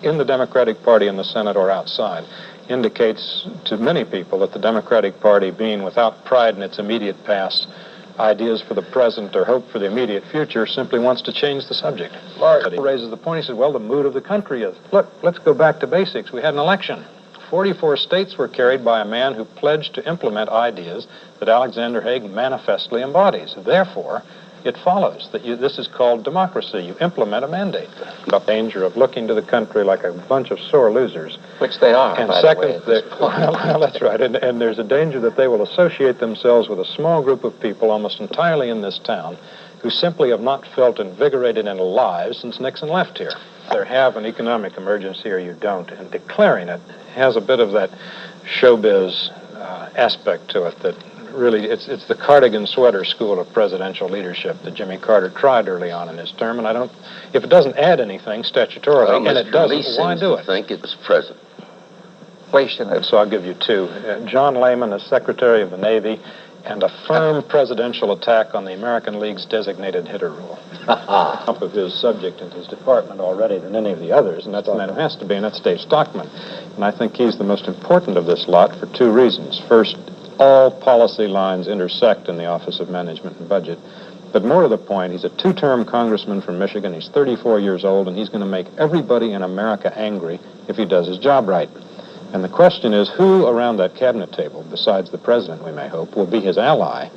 Speaker 1: in the Democratic Party in the Senate or outside indicates to many people that the Democratic Party, being without pride in its immediate past, ideas for the present, or hope for the immediate future, simply wants to change the subject. Mark raises the point. He says, well, the mood of the country is, look, let's go back to basics. We had an election. 44 states were carried by a man who pledged to implement ideas that Alexander Haig manifestly embodies. Therefore, it follows that this is called democracy. You implement a mandate. The danger of looking to the country like a bunch of sore losers.
Speaker 4: Which they are,
Speaker 1: And
Speaker 4: by
Speaker 1: second,
Speaker 4: the way, at this point.
Speaker 1: well, that's right. And there's a danger that they will associate themselves with a small group of people almost entirely in this town who simply have not felt invigorated and alive since Nixon left here. Either have an economic emergency or you don't. And declaring it has a bit of that showbiz aspect to it that really, it's the cardigan sweater school of presidential leadership that Jimmy Carter tried early on in his term, and if it doesn't add anything statutorily, and it doesn't, why do it?
Speaker 2: I think it was present.
Speaker 1: So I'll give you two. John Lehman as Secretary of the Navy, and a firm presidential attack on the American League's designated hitter rule. Up of his subject in his department already than any of the others, and that's the man who has to be, and that's Dave Stockman. And I think he's the most important of this lot for two reasons. First, all policy lines intersect in the Office of Management and Budget. But more to the point, he's a two-term congressman from Michigan. He's 34 years old, and he's going to make everybody in America angry if he does his job right. And the question is, who around that cabinet table, besides the president, we may hope, will be his ally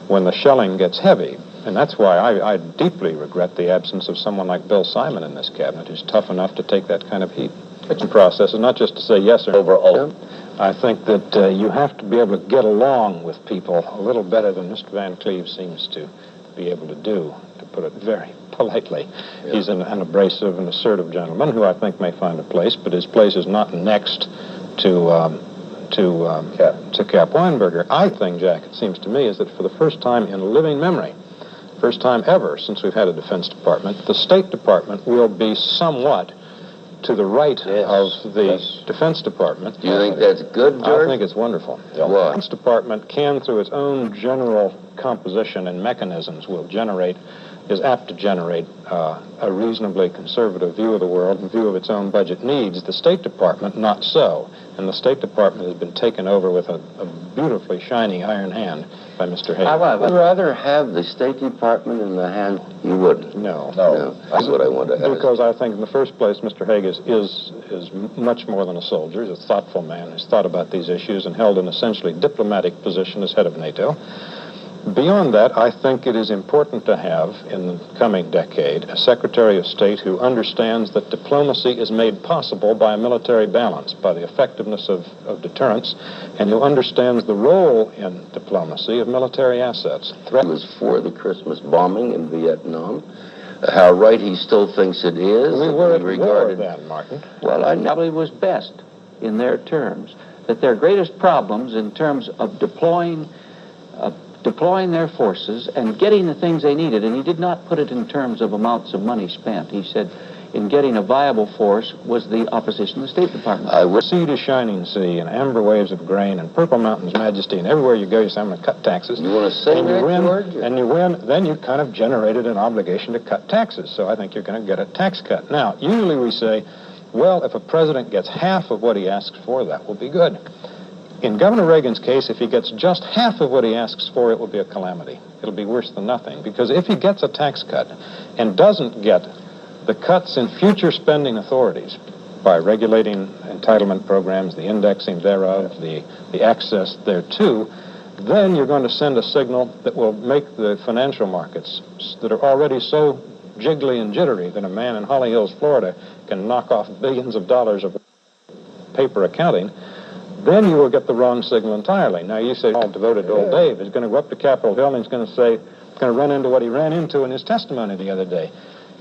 Speaker 1: when the shelling gets heavy? And that's why I deeply regret the absence of someone like Bill Simon in this cabinet, who's tough enough to take that kind of heat. It's a process, and not just to say yes or
Speaker 2: Overall,
Speaker 1: I think that you have to be able to get along with people a little better than Mr. Van Cleve seems to be able to do, to put it very politely. Yeah. He's an abrasive and assertive gentleman who I think may find a place, but his place is not next to Cap Weinberger. I think, Jack, it seems to me, is that for the first time in living memory, first time ever since we've had a Defense Department, the State Department will be somewhat to the right of the Defense Department.
Speaker 2: Do you think that's good, George?
Speaker 1: I think it's wonderful. The
Speaker 2: Why?
Speaker 1: Defense Department can, through its own general composition and mechanisms, is apt to generate a reasonably conservative view of the world and view of its own budget needs. The State Department, not so. And the State Department has been taken over with a beautifully shiny iron hand by Mr. Haig.
Speaker 2: I would rather have the State Department in the hand. You wouldn't.
Speaker 1: No.
Speaker 2: That's what I want to have.
Speaker 1: Because I think, in the first place, Mr. Haig is much more than a soldier. He's a thoughtful man who's thought about these issues and held an essentially diplomatic position as head of NATO. Beyond that, I think it is important to have, in the coming decade, a Secretary of State who understands that diplomacy is made possible by a military balance, by the effectiveness of deterrence, and who understands the role in diplomacy of military assets.
Speaker 2: He was for the Christmas bombing in Vietnam. How right he still thinks it is.
Speaker 1: We were at war then, Martin.
Speaker 4: Well, I probably was best in their terms, that their greatest problems in terms of deploying their forces and getting the things they needed, and he did not put it in terms of amounts of money spent. He said in getting a viable force was the opposition of the State Department.
Speaker 1: I will sea to shining sea and amber waves of grain and purple mountains majesty, and everywhere you go you say, I'm going to cut taxes.
Speaker 2: You want to say that, George?
Speaker 1: And you win, then you kind of generated an obligation to cut taxes, so I think you're going to get a tax cut. Now, usually we say, well, if a president gets half of what he asks for, that will be good. In Governor Reagan's case, if he gets just half of what he asks for, it will be a calamity. It'll be worse than nothing, because if he gets a tax cut and doesn't get the cuts in future spending authorities by regulating entitlement programs, the indexing thereof, the access thereto, then you're going to send a signal that will make the financial markets that are already so jiggly and jittery that a man in Holly Hills, Florida, can knock off billions of dollars of paper accounting. Then you will get the wrong signal entirely. Now, you say, all devoted to old Dave is going to go up to Capitol Hill and he's going to run into what he ran into in his testimony the other day.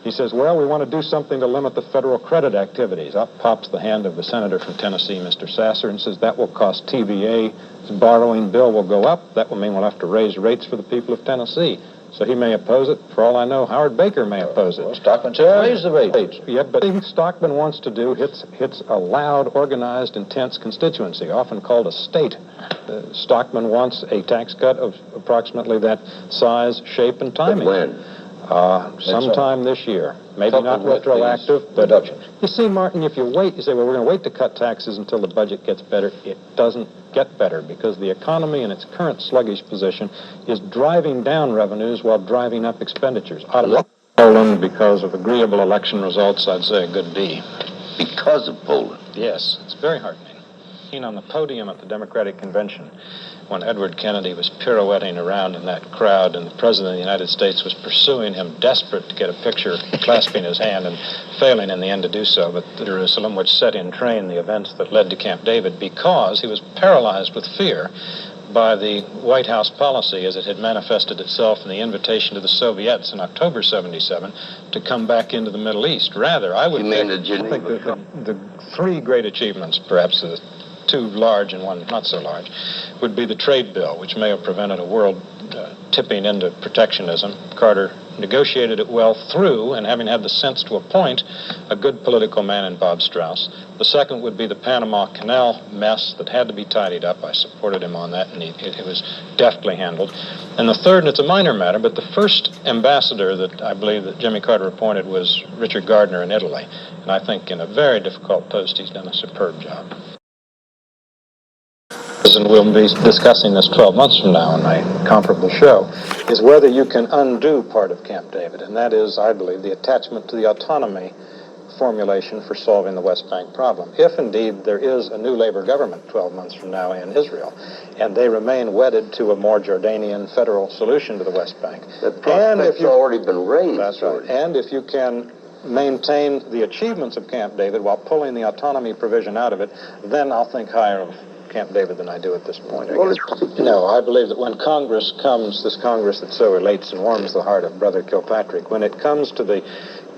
Speaker 1: He says, well, we want to do something to limit the federal credit activities. Up pops the hand of the senator from Tennessee, Mr. Sasser, and says that will cost TVA. His borrowing bill will go up. That will mean we'll have to raise rates for the people of Tennessee. So he may oppose it. For all I know, Howard Baker may oppose it.
Speaker 3: Well, Stockman said raise the rates.
Speaker 1: Yeah, but what Stockman wants to do hits a loud, organized, intense constituency, often called a state. Stockman wants a tax cut of approximately that size, shape, and timing.
Speaker 2: But when?
Speaker 1: Sometime this year. Maybe not retroactive, but
Speaker 3: reductions.
Speaker 1: You see, Martin, if you wait, you say, well, we're going to wait to cut taxes until the budget gets better. It doesn't get better because the economy in its current sluggish position is driving down revenues while driving up expenditures. Poland, because of agreeable election results, I'd say a good B.
Speaker 2: Because of Poland.
Speaker 1: Yes, it's very heartening. On the podium at the Democratic Convention, when Edward Kennedy was pirouetting around in that crowd and the President of the United States was pursuing him, desperate to get a picture, clasping his hand and failing in the end to do so, but Jerusalem, which set in train the events that led to Camp David, because he was paralyzed with fear by the White House policy as it had manifested itself in the invitation to the Soviets in October 77 to come back into the Middle East. Rather, I would think the three great achievements, perhaps the two large and one not so large, would be the trade bill, which may have prevented a world tipping into protectionism. Carter negotiated it well through, and having had the sense to appoint a good political man in Bob Strauss. The second would be the Panama Canal mess that had to be tidied up. I supported him on that, and it was deftly handled. And the third, and it's a minor matter, but the first ambassador that I believe that Jimmy Carter appointed was Richard Gardner in Italy. And I think in a very difficult post, he's done a superb job. And we'll be discussing this 12 months from now on a comparable show, is whether you can undo part of Camp David, and that is, I believe, the attachment to the autonomy formulation for solving the West Bank problem. If indeed there is a new labor government 12 months from now in Israel, and they remain wedded to a more Jordanian federal solution to the West Bank.
Speaker 2: The prospect's already been raised.
Speaker 1: That's right. And if you can maintain the achievements of Camp David while pulling the autonomy provision out of it, then I'll think higher of Camp David than I do at this point. No, I believe that when Congress comes, this Congress that so relates and warms the heart of Brother Kilpatrick, when it comes to the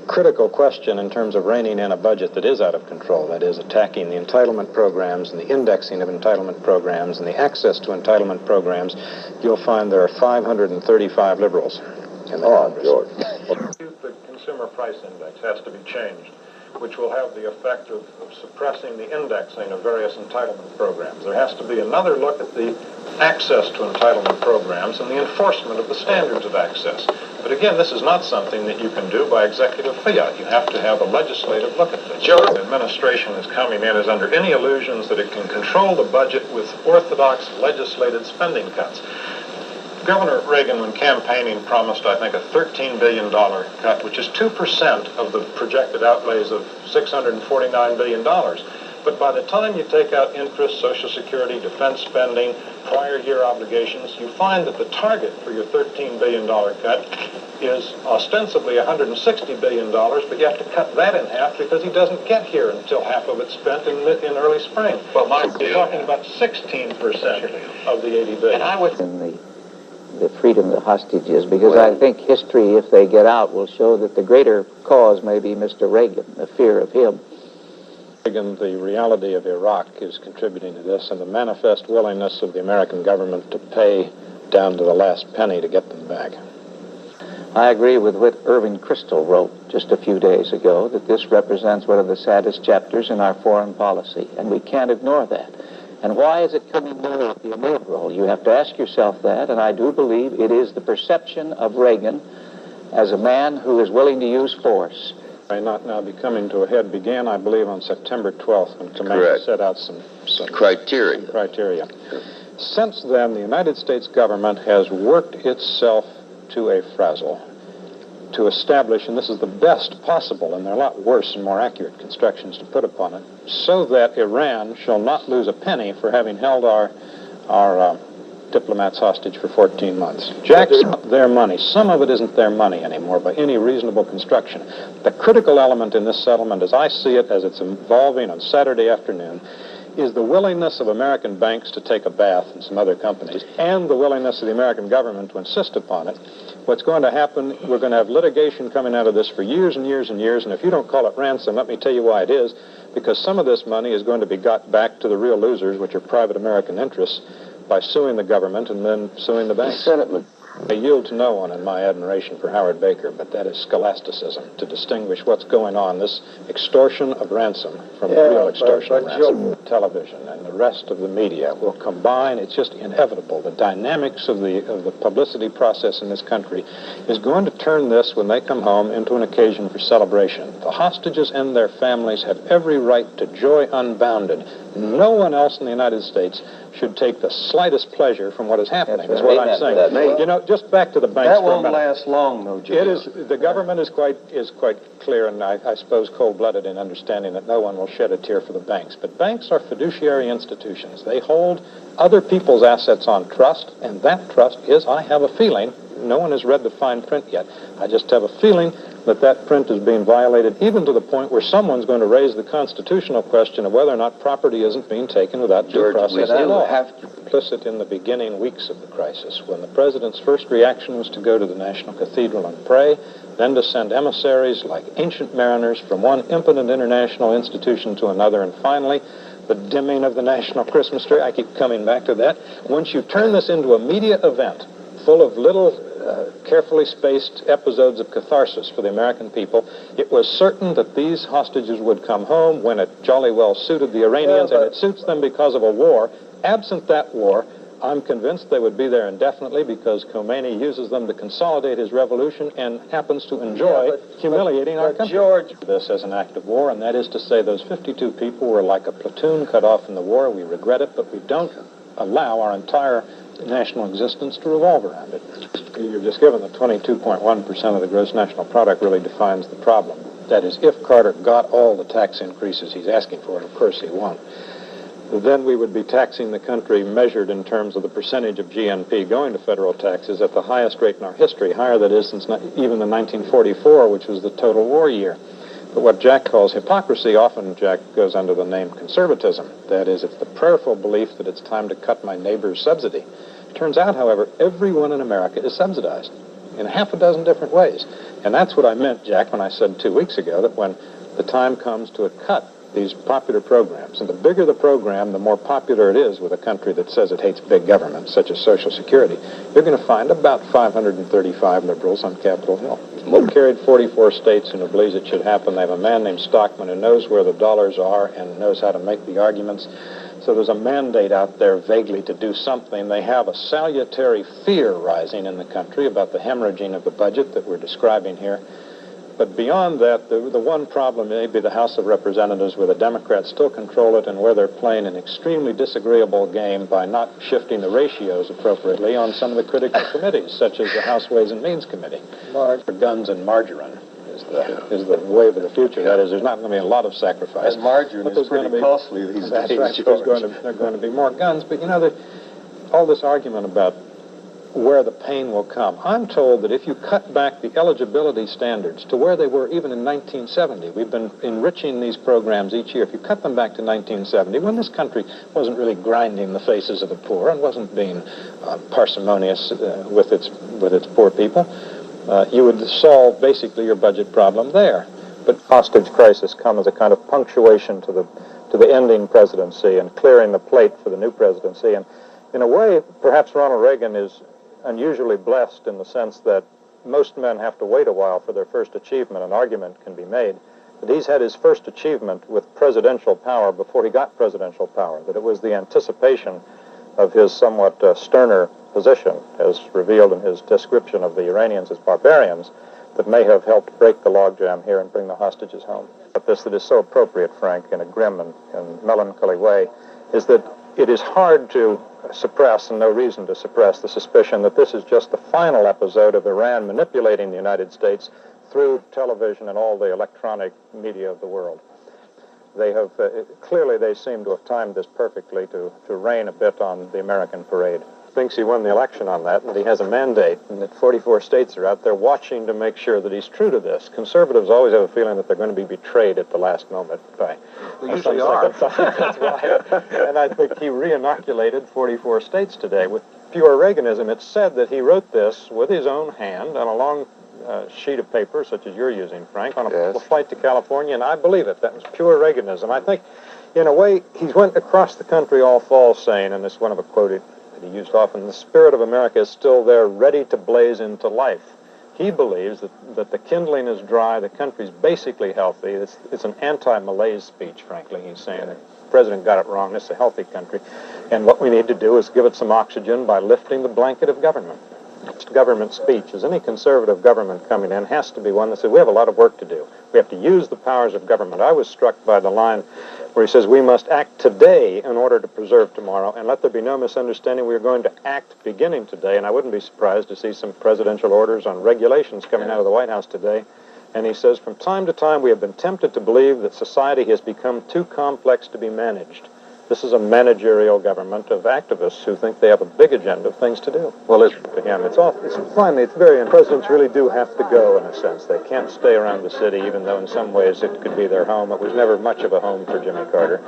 Speaker 1: critical question in terms of reining in a budget that is out of control, that is attacking the entitlement programs and the indexing of entitlement programs and the access to entitlement programs, you'll find there are 535 liberals in the Congress.
Speaker 2: George.
Speaker 8: The consumer price index has to be changed, which will have the effect of suppressing the indexing of various entitlement programs. There has to be another look at the access to entitlement programs and the enforcement of the standards of access. But again, this is not something that you can do by executive fiat. You have to have a legislative look at this. The administration is coming in as under any illusions that it can control the budget with orthodox legislated spending cuts. Governor Reagan, when campaigning, promised, I think, a $13 billion cut, which is 2% of the projected outlays of $649 billion. But by the time you take out interest, Social Security, defense spending, prior year obligations, you find that the target for your $13 billion cut is ostensibly $160 billion, but you have to cut that in half because he doesn't get here until half of it's spent in early spring. Well, you're talking about 16% of the $80 billion.
Speaker 4: And I would... the freedom of the hostages, because I think history, if they get out, will show that the greater cause may be Mr. Reagan, the fear of him.
Speaker 1: Reagan, the reality of Iraq is contributing to this, and the manifest willingness of the American government to pay down to the last penny to get them back.
Speaker 4: I agree with what Irving Kristol wrote just a few days ago, that this represents one of the saddest chapters in our foreign policy, and we can't ignore that. And why is it coming now at the inaugural? You have to ask yourself that, and I do believe it is the perception of Reagan as a man who is willing to use force.
Speaker 1: Not now be coming to a head began, I believe, on September 12th, when Commander set out some criteria. Since then, the United States government has worked itself to a frazzle to establish, and this is the best possible, and there are a lot worse and more accurate constructions to put upon it, so that Iran shall not lose a penny for having held our diplomats hostage for 14 months. Jack's not their money. Some of it isn't their money anymore by any reasonable construction. The critical element in this settlement, as I see it, as it's evolving on Saturday afternoon, is the willingness of American banks to take a bath and some other companies, and the willingness of the American government to insist upon it. What's going to happen, we're going to have litigation coming out of this for years and years and years, and if you don't call it ransom, let me tell you why it is, because some of this money is going to be got back to the real losers, which are private American interests, by suing the government and then suing the banks.
Speaker 2: The sentiment
Speaker 1: I yield to no one in my admiration for Howard Baker, but that is scholasticism, to distinguish what's going on, this extortion of ransom from real extortion of ransom. Television and the rest of the media will combine. It's just inevitable. The dynamics of the publicity process in this country is going to turn this, when they come home, into an occasion for celebration. The hostages and their families have every right to joy unbounded. No one else in the United States should take the slightest pleasure from what is happening, is what I'm saying. You know, just back to the banks
Speaker 6: That
Speaker 1: for a
Speaker 6: won't
Speaker 1: minute.
Speaker 6: last long, though, Jim.
Speaker 1: It is. The government is quite clear, and I suppose cold-blooded in understanding that no one will shed a tear for the banks. But banks are fiduciary institutions. They hold other people's assets on trust, and that trust is, I have a feeling, no one has read the fine print yet, I just have a feeling that print is being violated, even to the point where someone's going to raise the constitutional question of whether or not property isn't being taken without due process of law. Implicit in the beginning weeks of the crisis, when the president's first reaction was to go to the National Cathedral and pray, then to send emissaries like ancient mariners from one impotent international institution to another, and finally, the dimming of the national Christmas tree. I keep coming back to that. Once you turn this into a media event full of little carefully spaced episodes of catharsis for the American people, it was certain that these hostages would come home when it jolly well suited the Iranians, and it suits them because of a war. Absent that war, I'm convinced they would be there indefinitely, because Khomeini uses them to consolidate his revolution and happens to enjoy humiliating our country. George, this as an act of war, and that is to say those 52 people were like a platoon cut off in the war. We regret it, but we don't allow our entire national existence to revolve around it. You've just given that 22.1% of the gross national product really defines the problem. That is, if Carter got all the tax increases he's asking for, and of course he won't, then we would be taxing the country measured in terms of the percentage of GNP going to federal taxes at the highest rate in our history, higher, that is, since even the 1944, which was the total war year. But what Jack calls hypocrisy, often Jack goes under the name conservatism. That is, it's the prayerful belief that it's time to cut my neighbor's subsidy. It turns out, however, everyone in America is subsidized in half a dozen different ways. And that's what I meant, Jack, when I said 2 weeks ago that when the time comes to cut these popular programs, and the bigger the program, the more popular it is with a country that says it hates big government, such as Social Security, you're going to find about 535 liberals on Capitol Hill. They've carried 44 states and who believes it should happen. They have a man named Stockman who knows where the dollars are and knows how to make the arguments. So there's a mandate out there vaguely to do something. They have a salutary fear rising in the country about the hemorrhaging of the budget that we're describing here. But beyond that, the one problem may be the House of Representatives, where the Democrats still control it and where they're playing an extremely disagreeable game by not shifting the ratios appropriately on some of the critical committees, such as the House Ways and Means Committee. For guns and margarine is the wave of the future. That is, there's not going to be a lot of sacrifice.
Speaker 6: And margarine is pretty costly these days.
Speaker 1: That's right. There's going to be more guns. But, you know, all this argument about where the pain will come. I'm told that if you cut back the eligibility standards to where they were even in 1970, we've been enriching these programs each year. If you cut them back to 1970, when this country wasn't really grinding the faces of the poor and wasn't being parsimonious with its poor people, you would solve basically your budget problem there. But hostage crisis come as a kind of punctuation to the ending presidency and clearing the plate for the new presidency. And in a way, perhaps Ronald Reagan is unusually blessed in the sense that most men have to wait a while for their first achievement. An argument can be made that he's had his first achievement with presidential power before he got presidential power, that it was the anticipation of his somewhat sterner position, as revealed in his description of the Iranians as barbarians, that may have helped break the logjam here and bring the hostages home. But this that is so appropriate, Frank, in a grim and melancholy way, is that it is hard to suppress, and no reason to suppress, the suspicion that this is just the final episode of Iran manipulating the United States through television and all the electronic media of the world. They have, clearly they seem to have timed this perfectly to rain a bit on the American parade. Thinks he won the election on that, and he has a mandate, and that 44 states are out there watching to make sure that he's true to this. Conservatives always have a feeling that they're going to be betrayed at the last moment by
Speaker 6: usually are.
Speaker 1: That's why. And I think he re-inoculated 44 states today with pure Reaganism. It's said that he wrote this with his own hand on a long sheet of paper, such as you're using, Frank, on a flight to California, and I believe it. That was pure Reaganism. I think, in a way, he went across the country all fall saying, and this is one of a quote that he used often. The spirit of America is still there, ready to blaze into life. He believes that the kindling is dry, the country's basically healthy. It's an anti-malaise speech, frankly. He's saying the president got it wrong. This is a healthy country. And what we need to do is give it some oxygen by lifting the blanket of government. Government speech, as any conservative government coming in, has to be one that says we have a lot of work to do. We have to use the powers of government. I was struck by the line where he says we must act today in order to preserve tomorrow, and let there be no misunderstanding, we are going to act beginning today. And I wouldn't be surprised to see some presidential orders on regulations coming out of the White House today. And he says, from time to time we have been tempted to believe that society has become too complex to be managed. This is a managerial government of activists who think they have a big agenda of things to do. Well, listen to him. Presidents really do have to go, in a sense. They can't stay around the city, even though in some ways it could be their home. It was never much of a home for Jimmy Carter.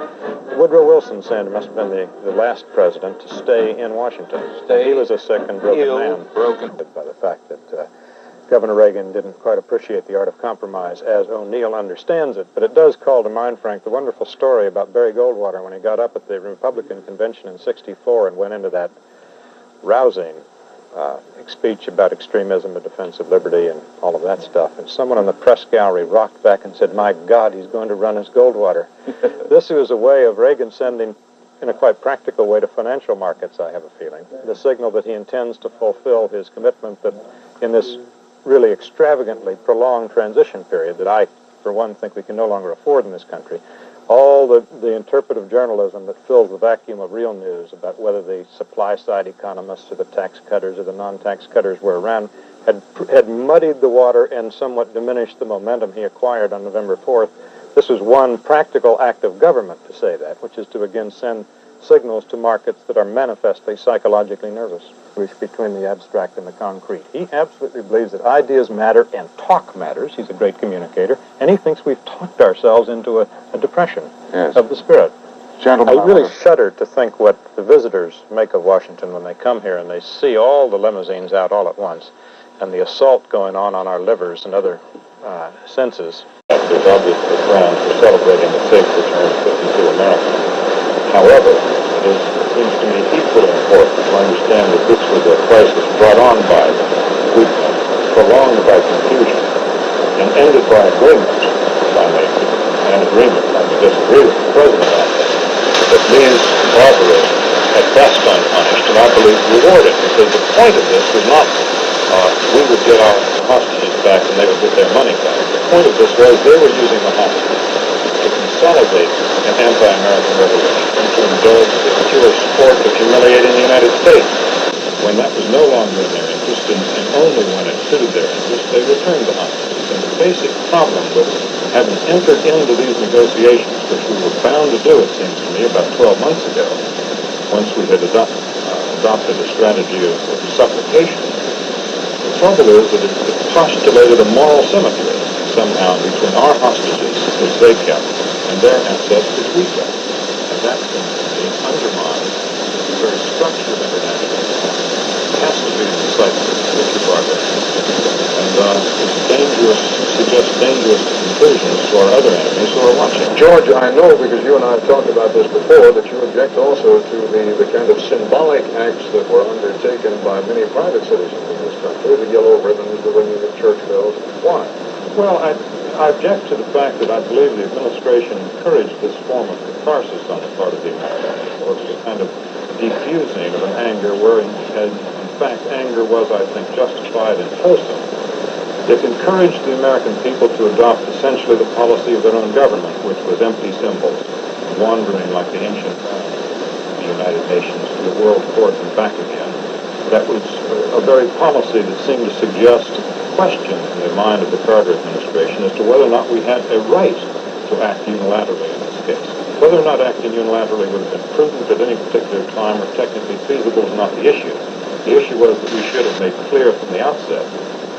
Speaker 1: Woodrow Wilson said it must have been the last president to stay in Washington. He was a sick and broken man. Broken by the fact that Governor Reagan didn't quite appreciate the art of compromise as O'Neill understands it. But it does call to mind, Frank, the wonderful story about Barry Goldwater when he got up at the Republican convention in '64 and went into that rousing speech about extremism, the defense of liberty, and all of that stuff. And someone in the press gallery rocked back and said, "My God, he's going to run as Goldwater." This was a way of Reagan sending, in a quite practical way, to financial markets, I have a feeling, the signal that he intends to fulfill his commitment that in this really extravagantly prolonged transition period that I, for one, think we can no longer afford in this country, all the interpretive journalism that fills the vacuum of real news about whether the supply-side economists or the tax cutters or the non-tax cutters were around had muddied the water and somewhat diminished the momentum he acquired on November 4th. This was one practical act of government to say that, which is to again send signals to markets that are manifestly psychologically nervous between the abstract and the concrete. He absolutely believes that ideas matter and talk matters. He's a great communicator, and he thinks we've talked ourselves into a depression of the spirit.
Speaker 7: Gentlemen,
Speaker 1: I really shudder to think what the visitors make of Washington when they come here and they see all the limousines out all at once and the assault going on our livers and other senses. There's obviously grounds for celebrating the safe return of 52 Americans. However, it seems to me equally important to understand that this was a crisis brought on by weakness, prolonged by confusion, and ended by agreement. An agreement, I would disagree with the president on this, that means barbarism at best unpunished, and I believe rewarded, because the point of this was not we would get our hostages back and they would get their money back. The point of this was they were using the hostages to consolidate an anti-American revolution and to indulge the pure sport of humiliating the United States. When that was no longer in their interest, and only when it suited their interest, they returned the hostages. And the basic problem with having entered into these negotiations, which we were bound to do, it seems to me, about 12 months ago, once we had adopted a strategy of suffocation. The trouble is that it postulated a moral symmetry somehow between our hostages, which they kept, and their assets, which we kept. And that seems to me undermines the very structure of international law. It has to be decisive, Mr. Barber. And it's dangerous, suggests dangerous conclusions to our other enemies who are watching.
Speaker 9: George, I know, because you and I have talked about this before, that you object also to the kind of symbolic acts that were undertaken by many private citizens in this country, the yellow ribbons, the ringing of church bells. Why?
Speaker 1: Well, I object to the fact that I believe the administration encouraged this form of catharsis on the part of the American people. It was a kind of diffusing of an anger where, in fact, anger was, I think, justified and wholesome. It encouraged the American people to adopt essentially the policy of their own government, which was empty symbols, wandering like the ancient the United Nations to the World Court and back again. That was a very policy that seemed to suggest question in the mind of the Carter administration as to whether or not we had a right to act unilaterally in this case. Whether or not acting unilaterally would have been prudent at any particular time or technically feasible is not the issue. The issue was that we should have made clear from the outset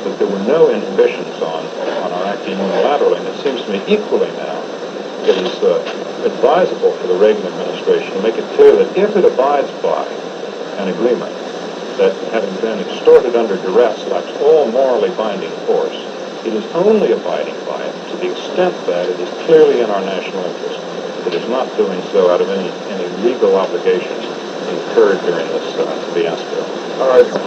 Speaker 1: that there were no inhibitions on our acting unilaterally, and it seems to me equally now it is advisable for the Reagan administration to make it clear that if it abides by an agreement that, having been extorted under duress, lacks all morally binding force, it is only abiding by it to the extent that it is clearly in our national interest. It is not doing so out of any legal obligation in
Speaker 8: occurred during this fiasco.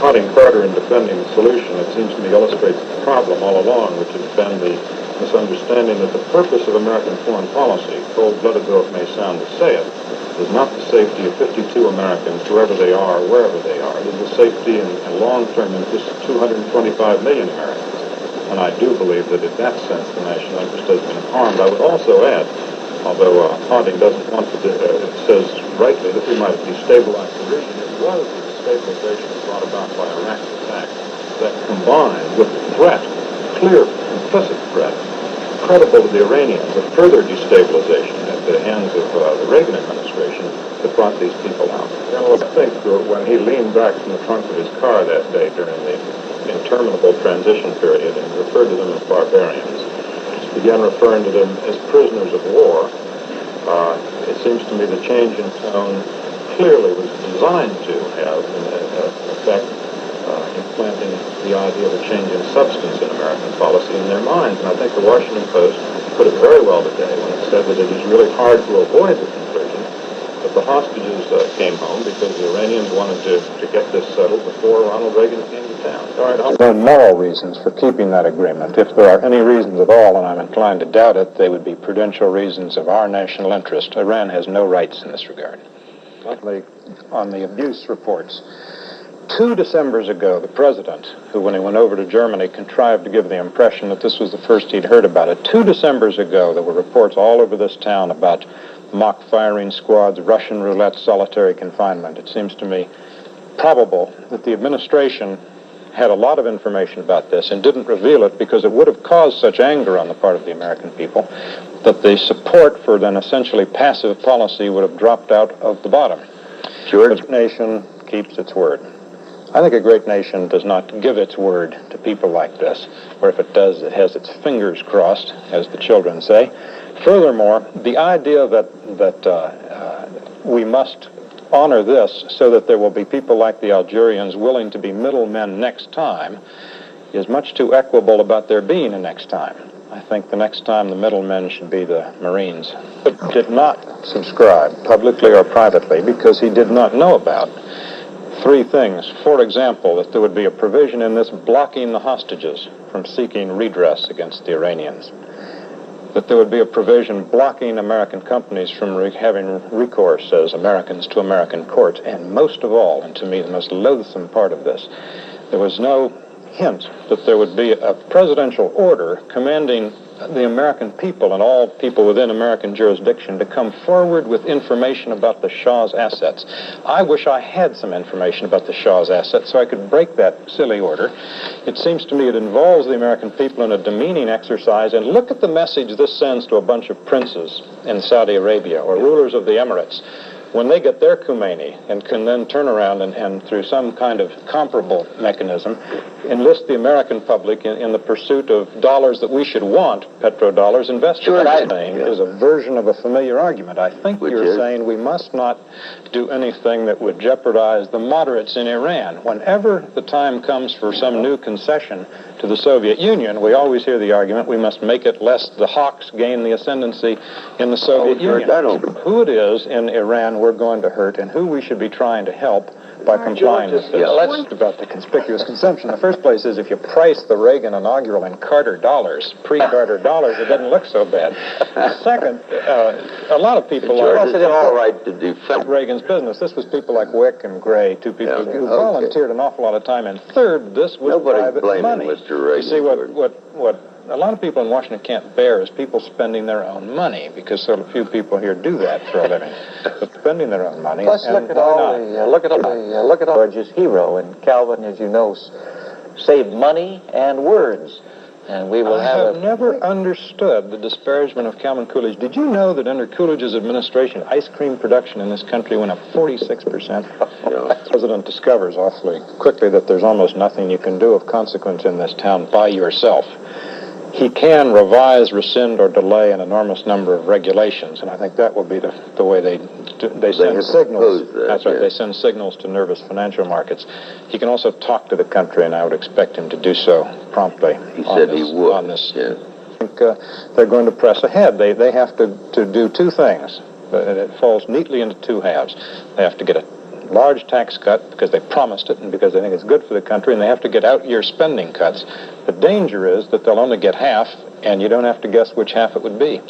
Speaker 8: Haunting Carter in defending the solution, it seems to me, illustrates the problem all along, which has been the misunderstanding that the purpose of American foreign policy, cold-blooded though it may sound to say it, is not the safety of 52 Americans, whoever they are, wherever they are. It is the safety and long-term interest of 225 million Americans. And I do believe that in that sense the national interest has been harmed. I would also add, although Harding doesn't want to, it says rightly that we might have destabilized the region, it was the destabilization brought about by Iraq's attack that combined with the threat, clear implicit threat, credible to the Iranians, of further destabilization at the hands of the Reagan administration that brought these people out. And I think when he leaned back from the trunk of his car that day during the interminable transition period and referred to them as barbarians, began referring to them as prisoners of war, it seems to me the change in tone clearly was designed to have an effect implanting the idea of a change in substance in American policy in their minds. And I think the Washington Post put it very well today when it said that it is really hard to avoid the conclusion that the hostages came home because the Iranians wanted to get this settled before Ronald Reagan came to town.
Speaker 1: There are moral reasons for keeping that agreement. If there are any reasons at all, and I'm inclined to doubt it, they would be prudential reasons of our national interest. Iran has no rights in this regard. On the abuse reports, 2 Decembers ago, the president, who when he went over to Germany contrived to give the impression that this was the first he'd heard about it, 2 Decembers ago there were reports all over this town about mock firing squads, Russian roulette, solitary confinement. It seems to me probable that the administration had a lot of information about this and didn't reveal it because it would have caused such anger on the part of the American people that the support for an essentially passive policy would have dropped out of the bottom. Sure. A nation keeps its word. I think a great nation does not give its word to people like this, or if it does, it has its fingers crossed, as the children say. Furthermore, the idea that we must honor this so that there will be people like the Algerians willing to be middlemen next time is much too equable about there being a next time. I think the next time the middlemen should be the Marines. But did not subscribe, publicly or privately, because he did not know about 3 things. For example, that there would be a provision in this blocking the hostages from seeking redress against the Iranians. That there would be a provision blocking American companies from having recourse as Americans to American courts. And most of all, and to me the most loathsome part of this, there was no hint that there would be a presidential order commanding the American people and all people within American jurisdiction to come forward with information about the Shah's assets. I wish I had some information about the Shah's assets so I could break that silly order. It seems to me it involves the American people in a demeaning exercise, and look at the message this sends to a bunch of princes in Saudi Arabia or rulers of the Emirates when they get their Khomeini and can then turn around and through some kind of comparable mechanism enlist the American public in the pursuit of dollars that we should want, petrodollars, invested. Sure, what I'm saying is a version of a familiar argument. I think you're saying we must not do anything that would jeopardize the moderates in Iran. Whenever the time comes for some new concession to the Soviet Union, we always hear the argument we must make it lest the hawks gain the ascendancy in the Soviet Union. Who it is in Iran we're going to hurt and who we should be trying to help by complying with this. Let's about the conspicuous consumption. The first place is if you price the Reagan inaugural in Carter dollars, pre-Carter dollars, it doesn't look so bad. Second, a lot of people
Speaker 2: it's all right to defend
Speaker 1: Reagan's business. This was people like Wick and Gray, 2 people who volunteered an awful lot of time. And third, this was private money.
Speaker 2: Mr. Reagan.
Speaker 1: You see, what a lot of people in Washington can't bear is people spending their own money, because so few people here do that for a living. But spending their own money.
Speaker 3: Let's look at George's hero, and Calvin, as you know, saved money and words. And we will
Speaker 1: I have never understood the disparagement of Calvin Coolidge. Did you know that under Coolidge's administration, ice cream production in this country went up 46%? The president discovers awfully quickly that there's almost nothing you can do of consequence in this town by yourself. He can revise, rescind, or delay an enormous number of regulations, and I think that will be the way they send signals. That's right, they send signals to nervous financial markets. He can also talk to the country, and I would expect him to do so promptly.
Speaker 2: He said he would.
Speaker 1: On this. I think they're going to press ahead. They have to do 2 things. It falls neatly into 2 halves. They have to get large tax cut because they promised it and because they think it's good for the country, and they have to get out-year spending cuts. The danger is that they'll only get half, and you don't have to guess which half it would be.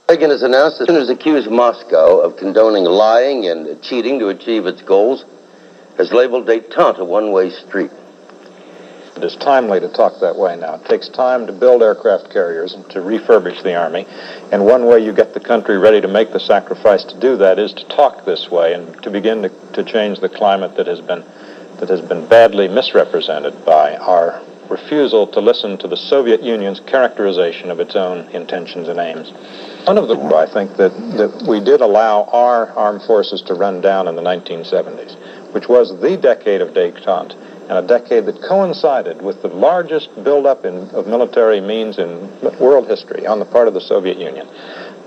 Speaker 2: Reagan has announced that has accused Moscow of condoning lying and cheating to achieve its goals, has labeled détente a one-way street.
Speaker 1: It is timely to talk that way now. It takes time to build aircraft carriers and to refurbish the Army, and one way you get the country ready to make the sacrifice to do that is to talk this way and to begin to change the climate that has been badly misrepresented by our refusal to listen to the Soviet Union's characterization of its own intentions and aims. One of the, I think, that we did allow our armed forces to run down in the 1970s, which was the decade of détente, and a decade that coincided with the largest buildup of military means in world history on the part of the Soviet Union.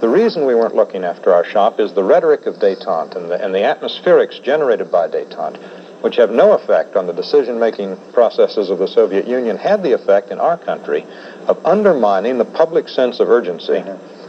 Speaker 1: The reason we weren't looking after our shop is the rhetoric of détente and the atmospherics generated by détente, which have no effect on the decision-making processes of the Soviet Union, had the effect in our country of undermining the public sense of urgency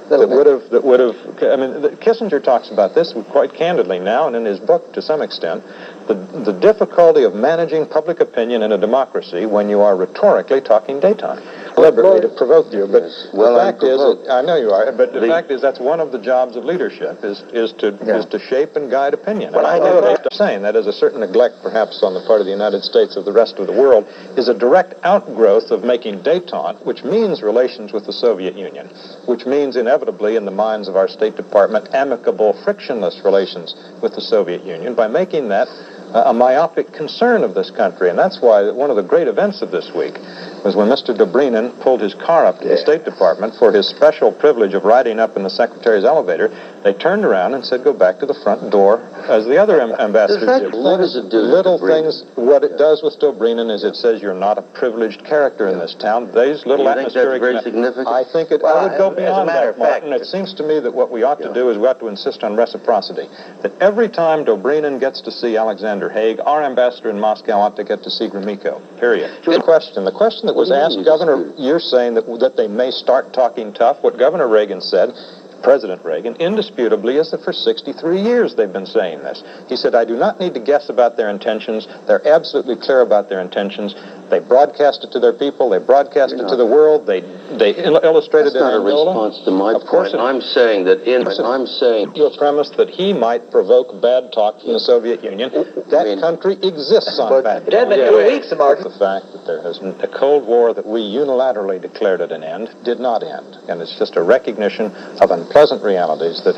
Speaker 1: that would have, I mean, Kissinger talks about this quite candidly now, and in his book to some extent, the difficulty of managing public opinion in a democracy when you are rhetorically talking détente. Deliberately to provoke you, but the fact is, I know you are, but the fact is that's one of the jobs of leadership is to shape and guide opinion. And I'm saying that is a certain neglect, perhaps, on the part of the United States of the rest of the world, is a direct outgrowth of making détente, which means relations with the Soviet Union, which means inevitably in the minds of our State Department amicable, frictionless relations with the Soviet Union, by making that a myopic concern of this country. And that's why one of the great events of this week was when Mr. Dobrynin pulled his car up to the State Department for his special privilege of riding up in the Secretary's elevator. They turned around and said, go back to the front door, as the other ambassadors did.
Speaker 2: What does it do?
Speaker 1: Little things. What it does with Dobrynin is it says you're not a privileged character in this town. These little atmospheric...
Speaker 2: Very significant?
Speaker 1: I think it would go beyond that, Martin. It seems to me that what we ought to do is we ought to insist on reciprocity. That every time Dobrynin gets to see Alexander Haig, our ambassador in Moscow ought to get to see Gromyko, period. The question that was asked, Governor, you're saying that they may start talking tough. What Governor Reagan said, President Reagan, indisputably, is that for 63 years they've been saying this. He said, I do not need to guess about their intentions. They're absolutely clear about their intentions. They broadcast it to their people. They broadcast it to the world. They illustrated it in
Speaker 2: a response to my point. I'm saying that
Speaker 1: your premise that he might provoke bad talk from the Soviet Union. That country exists on bad talk.
Speaker 3: It had been 2 weeks, Mark.
Speaker 1: The fact that there has been a Cold War that we unilaterally declared at an end did not end, and it's just a recognition of unpleasant realities that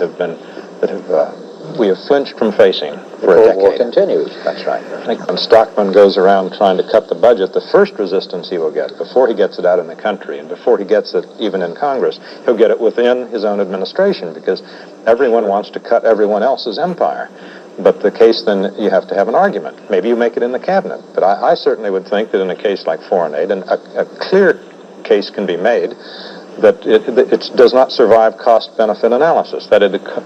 Speaker 1: we have flinched from facing for a decade. The Cold War continues. That's right. When Stockman goes around trying to cut the budget, the first resistance he will get, before he gets it out in the country and before he gets it even in Congress, he'll get it within his own administration, because everyone wants to cut everyone else's empire. But the case, then, you have to have an argument. Maybe you make it in the cabinet. But I certainly would think that in a case like foreign aid, and a clear case can be made that it does not survive cost-benefit analysis. That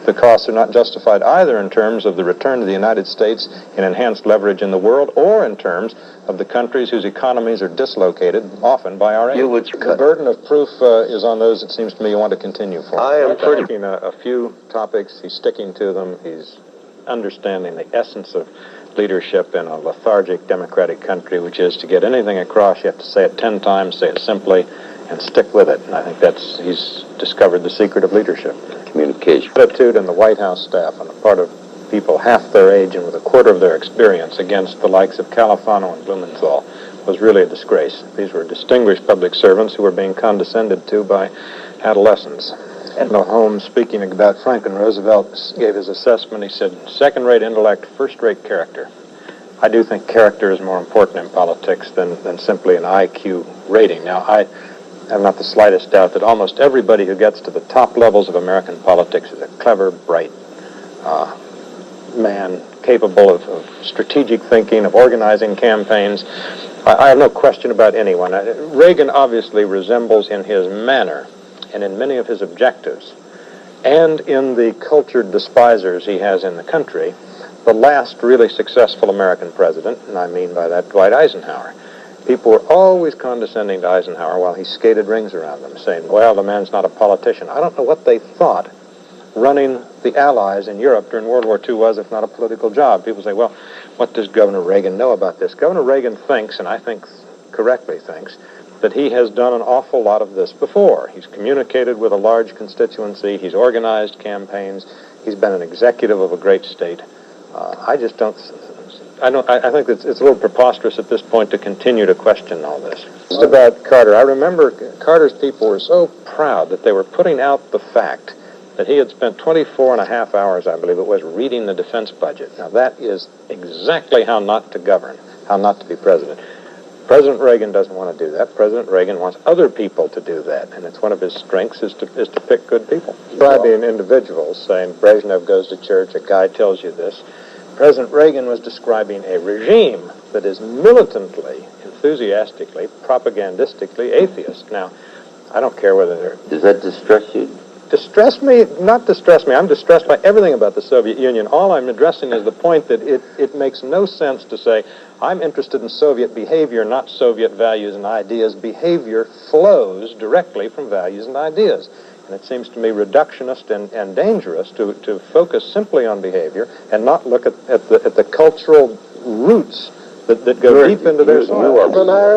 Speaker 1: the costs are not justified either in terms of the return to the United States in enhanced leverage in the world, or in terms of the countries whose economies are dislocated, often by our aid. The burden of proof is on those, it seems to me, you want to continue for.
Speaker 2: I am
Speaker 1: taking a few topics. He's sticking to them. He's understanding the essence of leadership in a lethargic democratic country, which is to get anything across, you have to say it 10 times, say it simply, and stick with it. And I think he's discovered the secret of leadership.
Speaker 2: Communication.
Speaker 1: Attitude in the White House staff on the part of people half their age and with a quarter of their experience against the likes of Califano and Blumenthal was really a disgrace. These were distinguished public servants who were being condescended to by adolescents. And Holmes, speaking about Franklin Roosevelt, gave his assessment. He said, second-rate intellect, first-rate character. I do think character is more important in politics than simply an IQ rating. Now, I have not the slightest doubt that almost everybody who gets to the top levels of American politics is a clever, bright man, capable of strategic thinking, of organizing campaigns. I have no question about anyone. Reagan obviously resembles in his manner and in many of his objectives, and in the cultured despisers he has in the country, the last really successful American president, and I mean by that Dwight Eisenhower. People were always condescending to Eisenhower while he skated rings around them, saying, well, the man's not a politician. I don't know what they thought running the Allies in Europe during World War II was, if not a political job. People say, well, what does Governor Reagan know about this? Governor Reagan thinks, and I think correctly thinks, that he has done an awful lot of this before. He's communicated with a large constituency. He's organized campaigns. He's been an executive of a great state. I think it's a little preposterous at this point to continue to question all this. Just about Carter, I remember Carter's people were so proud that they were putting out the fact that he had spent 24 and a half hours, I believe it was, reading the defense budget. Now that is exactly how not to govern, how not to be president. President Reagan doesn't want to do that. President Reagan wants other people to do that, and it's one of his strengths is to pick good people. Describing individuals, saying Brezhnev goes to church, a guy tells you this. President Reagan was describing a regime that is militantly, enthusiastically, propagandistically atheist. Now, I don't care whether they're...
Speaker 2: Does that distress you?
Speaker 1: Distress me? Not distress me. I'm distressed by everything about the Soviet Union. All I'm addressing is the point that it makes no sense to say, I'm interested in Soviet behavior, not Soviet values and ideas. Behavior flows directly from values and ideas. And it seems to me reductionist and dangerous to focus simply on behavior and not look at the cultural roots that go deep into their soil.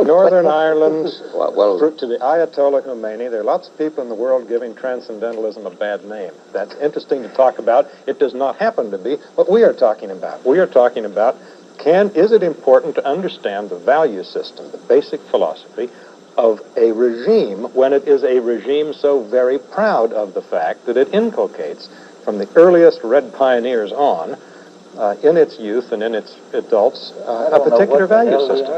Speaker 1: Northern Ireland, to the Ayatollah Khomeini. There are lots of people in the world giving transcendentalism a bad name. That's interesting to talk about. It does not happen to be what we are talking about. We are talking about, is it important to understand the value system, the basic philosophy of a regime when it is a regime so very proud of the fact that it inculcates from the earliest Red Pioneers on in its youth and in its adults, a particular value system.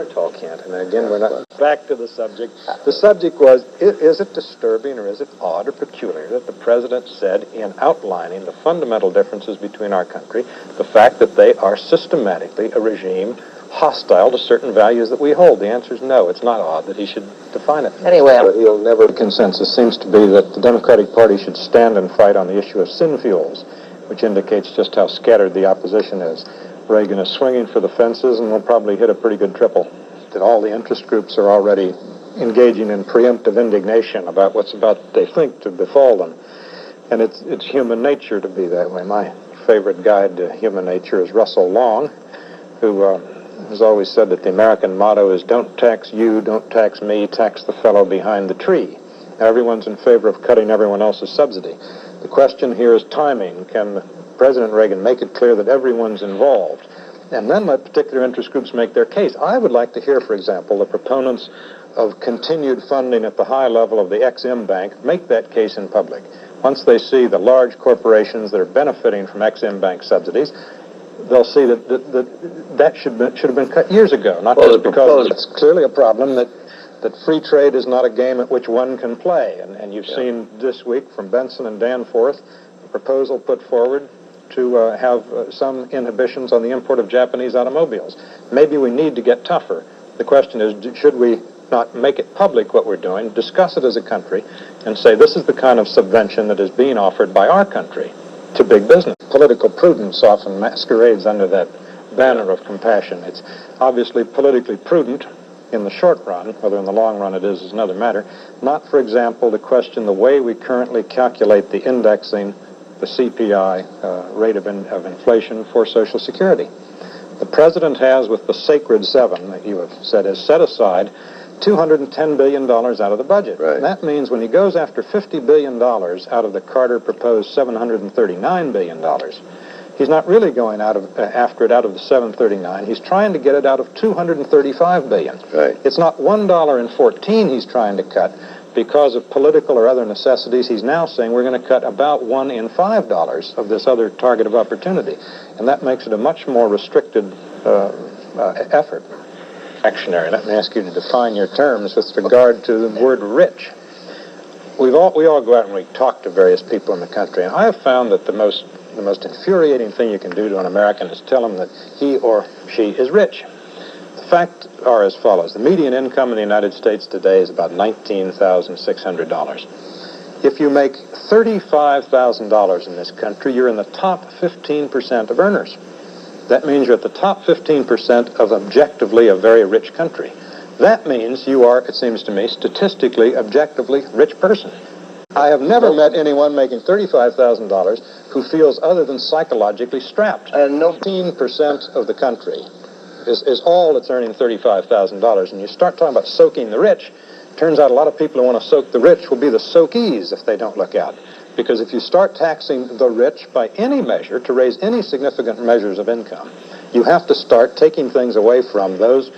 Speaker 1: And again, we're not back to the subject. The subject was, is it disturbing or is it odd or peculiar that the president said in outlining the fundamental differences between our country, the fact that they are systematically a regime hostile to certain values that we hold? The answer is no. It's not odd that he should define it.
Speaker 4: Anyway,
Speaker 1: he'll never... Consensus seems to be that the Democratic Party should stand and fight on the issue of sin fuels, which indicates just how scattered the opposition is. Reagan is swinging for the fences and will probably hit a pretty good triple. That all the interest groups are already engaging in preemptive indignation about what's about, they think, to befall them. And it's human nature to be that way. My favorite guide to human nature is Russell Long, who has always said that the American motto is don't tax you, don't tax me, tax the fellow behind the tree. Now, everyone's in favor of cutting everyone else's subsidy. The question here is timing. Can President Reagan make it clear that everyone's involved? And then let particular interest groups make their case. I would like to hear, for example, the proponents of continued funding at the high level of the Ex-Im Bank make that case in public. Once they see the large corporations that are benefiting from Ex-Im Bank subsidies, they'll see that should have been cut years ago, not just because it's clearly a problem that free trade is not a game at which one can play. And you've seen this week from Benson and Danforth a proposal put forward to have some inhibitions on the import of Japanese automobiles. Maybe we need to get tougher. The question is, should we not make it public what we're doing, discuss it as a country, and say this is the kind of subvention that is being offered by our country to big business? Political prudence often masquerades under that banner of compassion. It's obviously politically prudent in the short run. Whether in the long run it is another matter. Not, for example, to question the way we currently calculate the indexing, the CPI rate of inflation for Social Security. The president has, with the sacred seven that you have said, has set aside $210 billion out of the budget.
Speaker 2: Right.
Speaker 1: And that means when he goes after $50 billion out of the Carter proposed $739 billion, he's not really going after it out of the 739. He's trying to get it out of $235 billion.
Speaker 2: Right.
Speaker 1: It's not $1.14 he's trying to cut because of political or other necessities. He's now saying we're going to cut about $1 in $5 of this other target of opportunity. And that makes it a much more restricted effort. Actionary. Let me ask you to define your terms with regard to the word rich. We all go out and we talk to various people in the country, and I have found that the most infuriating thing you can do to an American is tell him that he or she is rich. The facts are as follows. The median income in the United States today is about $19,600. If you make $35,000 in this country, you're in the top 15% of earners. That means you're at the top 15% of objectively a very rich country. That means you are, it seems to me, statistically, objectively rich person. I have never met anyone making $35,000 who feels other than psychologically strapped.
Speaker 2: And no
Speaker 1: 15% of the country is all that's earning $35,000. And you start talking about soaking the rich, turns out a lot of people who want to soak the rich will be the soakees if they don't look out. Because if you start taxing the rich by any measure to raise any significant measures of income, you have to start taking things away from those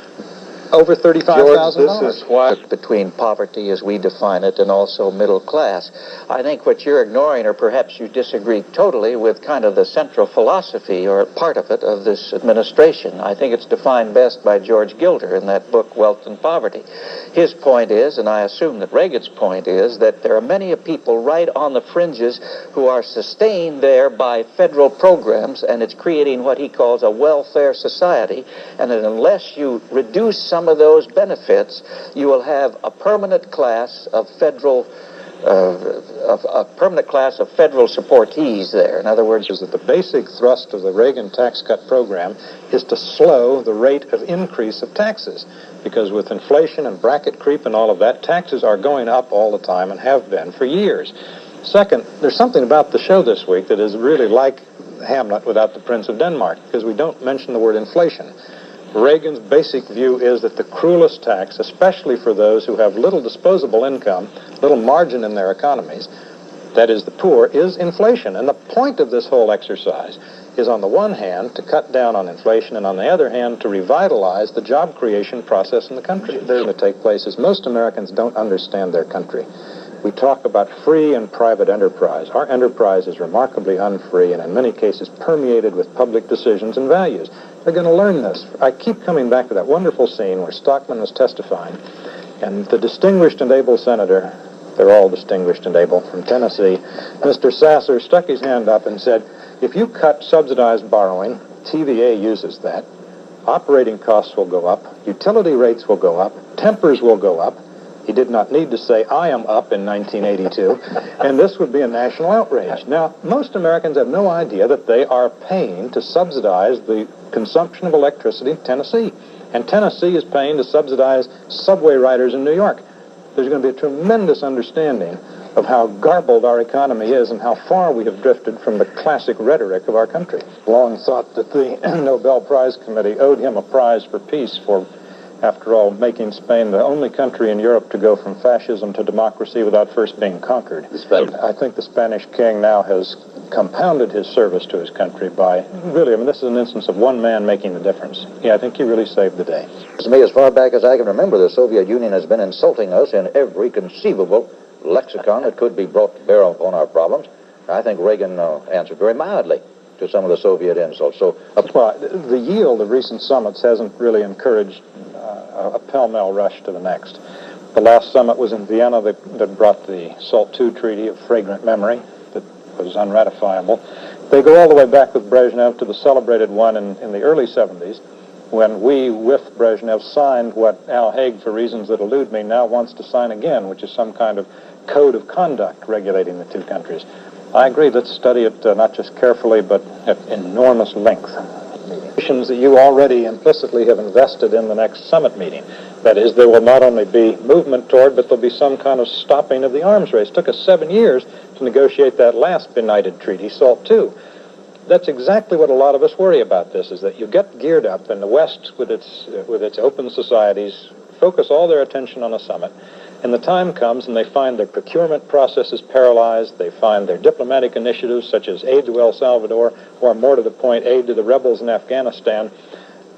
Speaker 1: over $35,000.
Speaker 3: This is why between poverty as we define it and also middle class. I think what you're ignoring, or perhaps you disagree totally with kind of the central philosophy or part of it of this administration. I think it's defined best by George Gilder in that book, Wealth and Poverty. His point is, and I assume that Reagan's point is, that there are many people right on the fringes who are sustained there by federal programs, and it's creating what he calls a welfare society, and that unless you reduce some of those benefits, you will have a permanent class of federal supportees there. In other words,
Speaker 1: is that the basic thrust of the Reagan tax cut program is to slow the rate of increase of taxes. Because with inflation and bracket creep and all of that, taxes are going up all the time and have been for years. Second, there's something about the show this week that is really like Hamlet without the Prince of Denmark, because we don't mention the word inflation. Reagan's basic view is that the cruelest tax, especially for those who have little disposable income, little margin in their economies, that is the poor, is inflation. And the point of this whole exercise is, on the one hand, to cut down on inflation, and on the other hand, to revitalize the job creation process in the country. What's going to take place is most Americans don't understand their country. We talk about free and private enterprise. Our enterprise is remarkably unfree and in many cases permeated with public decisions and values. They're going to learn this. I keep coming back to that wonderful scene where Stockman was testifying, and the distinguished and able senator, they're all distinguished and able, from Tennessee, Mr. Sasser, stuck his hand up and said, if you cut subsidized borrowing, TVA uses that, operating costs will go up, utility rates will go up, tempers will go up. He did not need to say, I am up in 1982, and this would be a national outrage. Now, most Americans have no idea that they are paying to subsidize the consumption of electricity in Tennessee, and Tennessee is paying to subsidize subway riders in New York. There's going to be a tremendous understanding of how garbled our economy is and how far we have drifted from the classic rhetoric of our country. Long thought that the Nobel Prize Committee owed him a prize for peace for, after all, making Spain the only country in Europe to go from fascism to democracy without first being conquered. I think the Spanish king now has compounded his service to his country by, really, I mean, this is an instance of one man making the difference. Yeah, I think he really saved the day.
Speaker 3: To me, as far back as I can remember, the Soviet Union has been insulting us in every conceivable lexicon that could be brought to bear upon our problems. I think Reagan answered very mildly to some of the Soviet insults. So,
Speaker 1: well, the yield of recent summits hasn't really encouraged a pell-mell rush to the next. The last summit was in Vienna that brought the SALT II Treaty of fragrant memory that was unratifiable. They go all the way back with Brezhnev to the celebrated one in the early 70s, when we, with Brezhnev, signed what Al Haig, for reasons that elude me, now wants to sign again, which is some kind of code of conduct regulating the two countries. I agree, let's study it not just carefully, but at enormous length. That you already implicitly have invested in the next summit meeting. That is, there will not only be movement toward, but there'll be some kind of stopping of the arms race. It took us 7 years to negotiate that last benighted treaty, SALT II. That's exactly what a lot of us worry about this, is that you get geared up, and the West, with its open societies, focus all their attention on a summit, and the time comes and they find their procurement processes paralyzed, they find their diplomatic initiatives, such as aid to El Salvador, or more to the point, aid to the rebels in Afghanistan,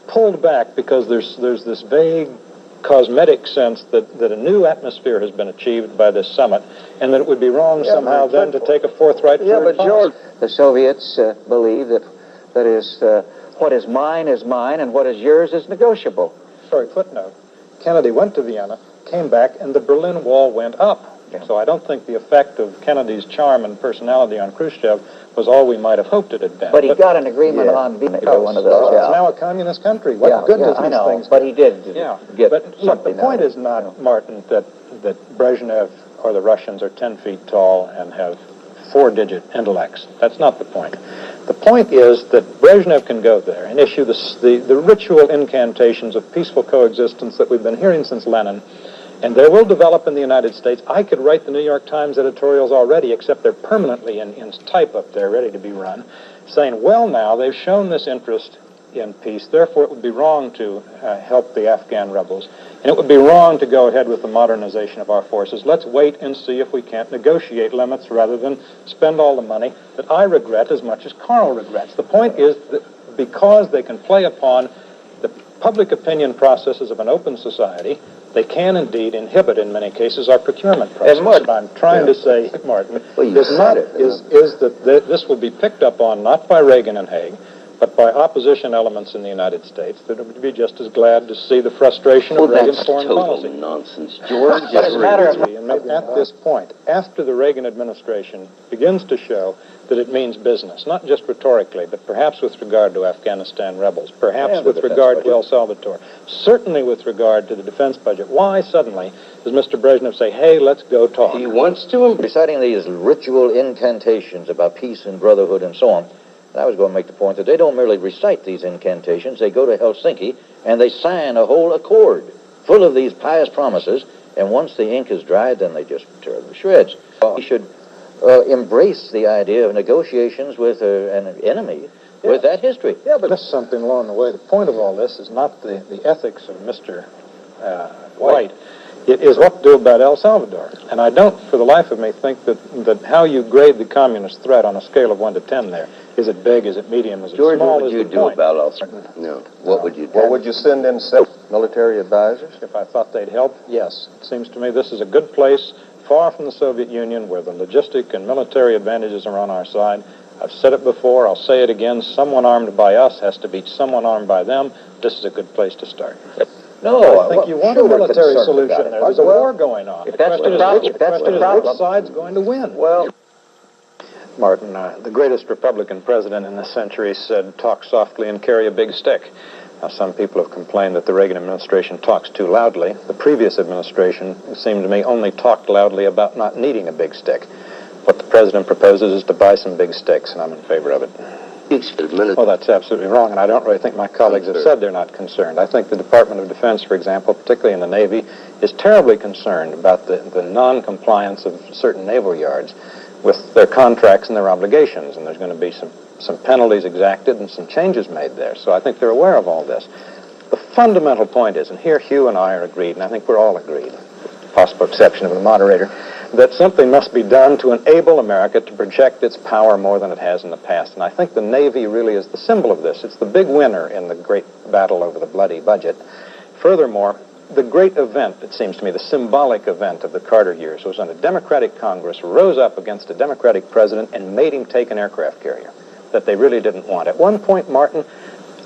Speaker 1: pulled back because there's this vague cosmetic sense that a new atmosphere has been achieved by this summit, and that it would be wrong somehow then to take a forthright forward policy.
Speaker 3: The Soviets believe that what is mine, and what is yours is negotiable.
Speaker 1: Sorry, footnote. Kennedy went to Vienna, came back, and the Berlin Wall went up. Yeah. So I don't think the effect of Kennedy's charm and personality on Khrushchev was all we might have hoped it had been.
Speaker 3: But he got an agreement on Vienna, one of those.
Speaker 1: It's now a communist country. What good does these things
Speaker 3: but he did get
Speaker 1: But look, the point is not, Martin, that Brezhnev or the Russians are 10 feet tall and have 4-digit intellects. That's not the point. The point is that Brezhnev can go there and issue the ritual incantations of peaceful coexistence that we've been hearing since Lenin, And there will develop in the United States. I could write the New York Times editorials already, except they're permanently in type up there, ready to be run, saying, well, now, they've shown this interest in peace, therefore it would be wrong to help the Afghan rebels, and it would be wrong to go ahead with the modernization of our forces. Let's wait and see if we can't negotiate limits rather than spend all the money that I regret as much as Carl regrets. The point is that because they can play upon the public opinion processes of an open society, they can indeed inhibit, in many cases, our procurement process. And what I'm trying to say, Martin, is that this will be picked up on not by Reagan and Haig, but by opposition elements in the United States that would be just as glad to see the frustration of Reagan's foreign policy.
Speaker 2: Nonsense, George.
Speaker 1: At this point, after the Reagan administration begins to show that it means business, not just rhetorically, but perhaps with regard to Afghanistan rebels, perhaps with regard to El Salvador, certainly with regard to the defense budget, why suddenly does Mr. Brezhnev say, hey, let's go talk?
Speaker 3: He wants to, reciting these ritual incantations about peace and brotherhood and so on. I was going to make the point that they don't merely recite these incantations. They go to Helsinki and they sign a whole accord full of these pious promises, and once the ink is dried, then they just tear them to shreds. We should embrace the idea of negotiations with an enemy with that history.
Speaker 1: Yeah, but there's something along the way. The point of all this is not the ethics of Mr. White. It is what to do about El Salvador. And I don't, for the life of me, think that how you grade the communist threat on a scale of 1 to 10 there, is it big, is it medium, is it
Speaker 2: George,
Speaker 1: small,
Speaker 2: what would you do about El Salvador? No. What would you do?
Speaker 6: Well, would you send in military advisors?
Speaker 1: If I thought they'd help, yes. It seems to me this is a good place, far from the Soviet Union, where the logistic and military advantages are on our side. I've said it before, I'll say it again, someone armed by us has to beat someone armed by them. This is a good place to start.
Speaker 3: No,
Speaker 1: I think you want a military solution there. There's a war going on. The question is which side's going to win? Well, Martin, the greatest Republican president in this century said, talk softly and carry a big stick. Now, some people have complained that the Reagan administration talks too loudly. The previous administration, it seemed to me, only talked loudly about not needing a big stick. What the president proposes is to buy some big sticks, and I'm in favor of it. Well, that's absolutely wrong, and I don't really think my colleagues have said they're not concerned. I think the Department of Defense, for example, particularly in the Navy, is terribly concerned about the non-compliance of certain naval yards with their contracts and their obligations, and there's going to be some penalties exacted and some changes made there. So I think they're aware of all this. The fundamental point is, and here Hugh and I are agreed, and I think we're all agreed, possible exception of the moderator, that something must be done to enable America to project its power more than it has in the past. And I think the Navy really is the symbol of this. It's the big winner in the great battle over the bloody budget. Furthermore, the great event, it seems to me, the symbolic event of the Carter years was when a Democratic Congress rose up against a Democratic president and made him take an aircraft carrier that they really didn't want. At one point, Martin,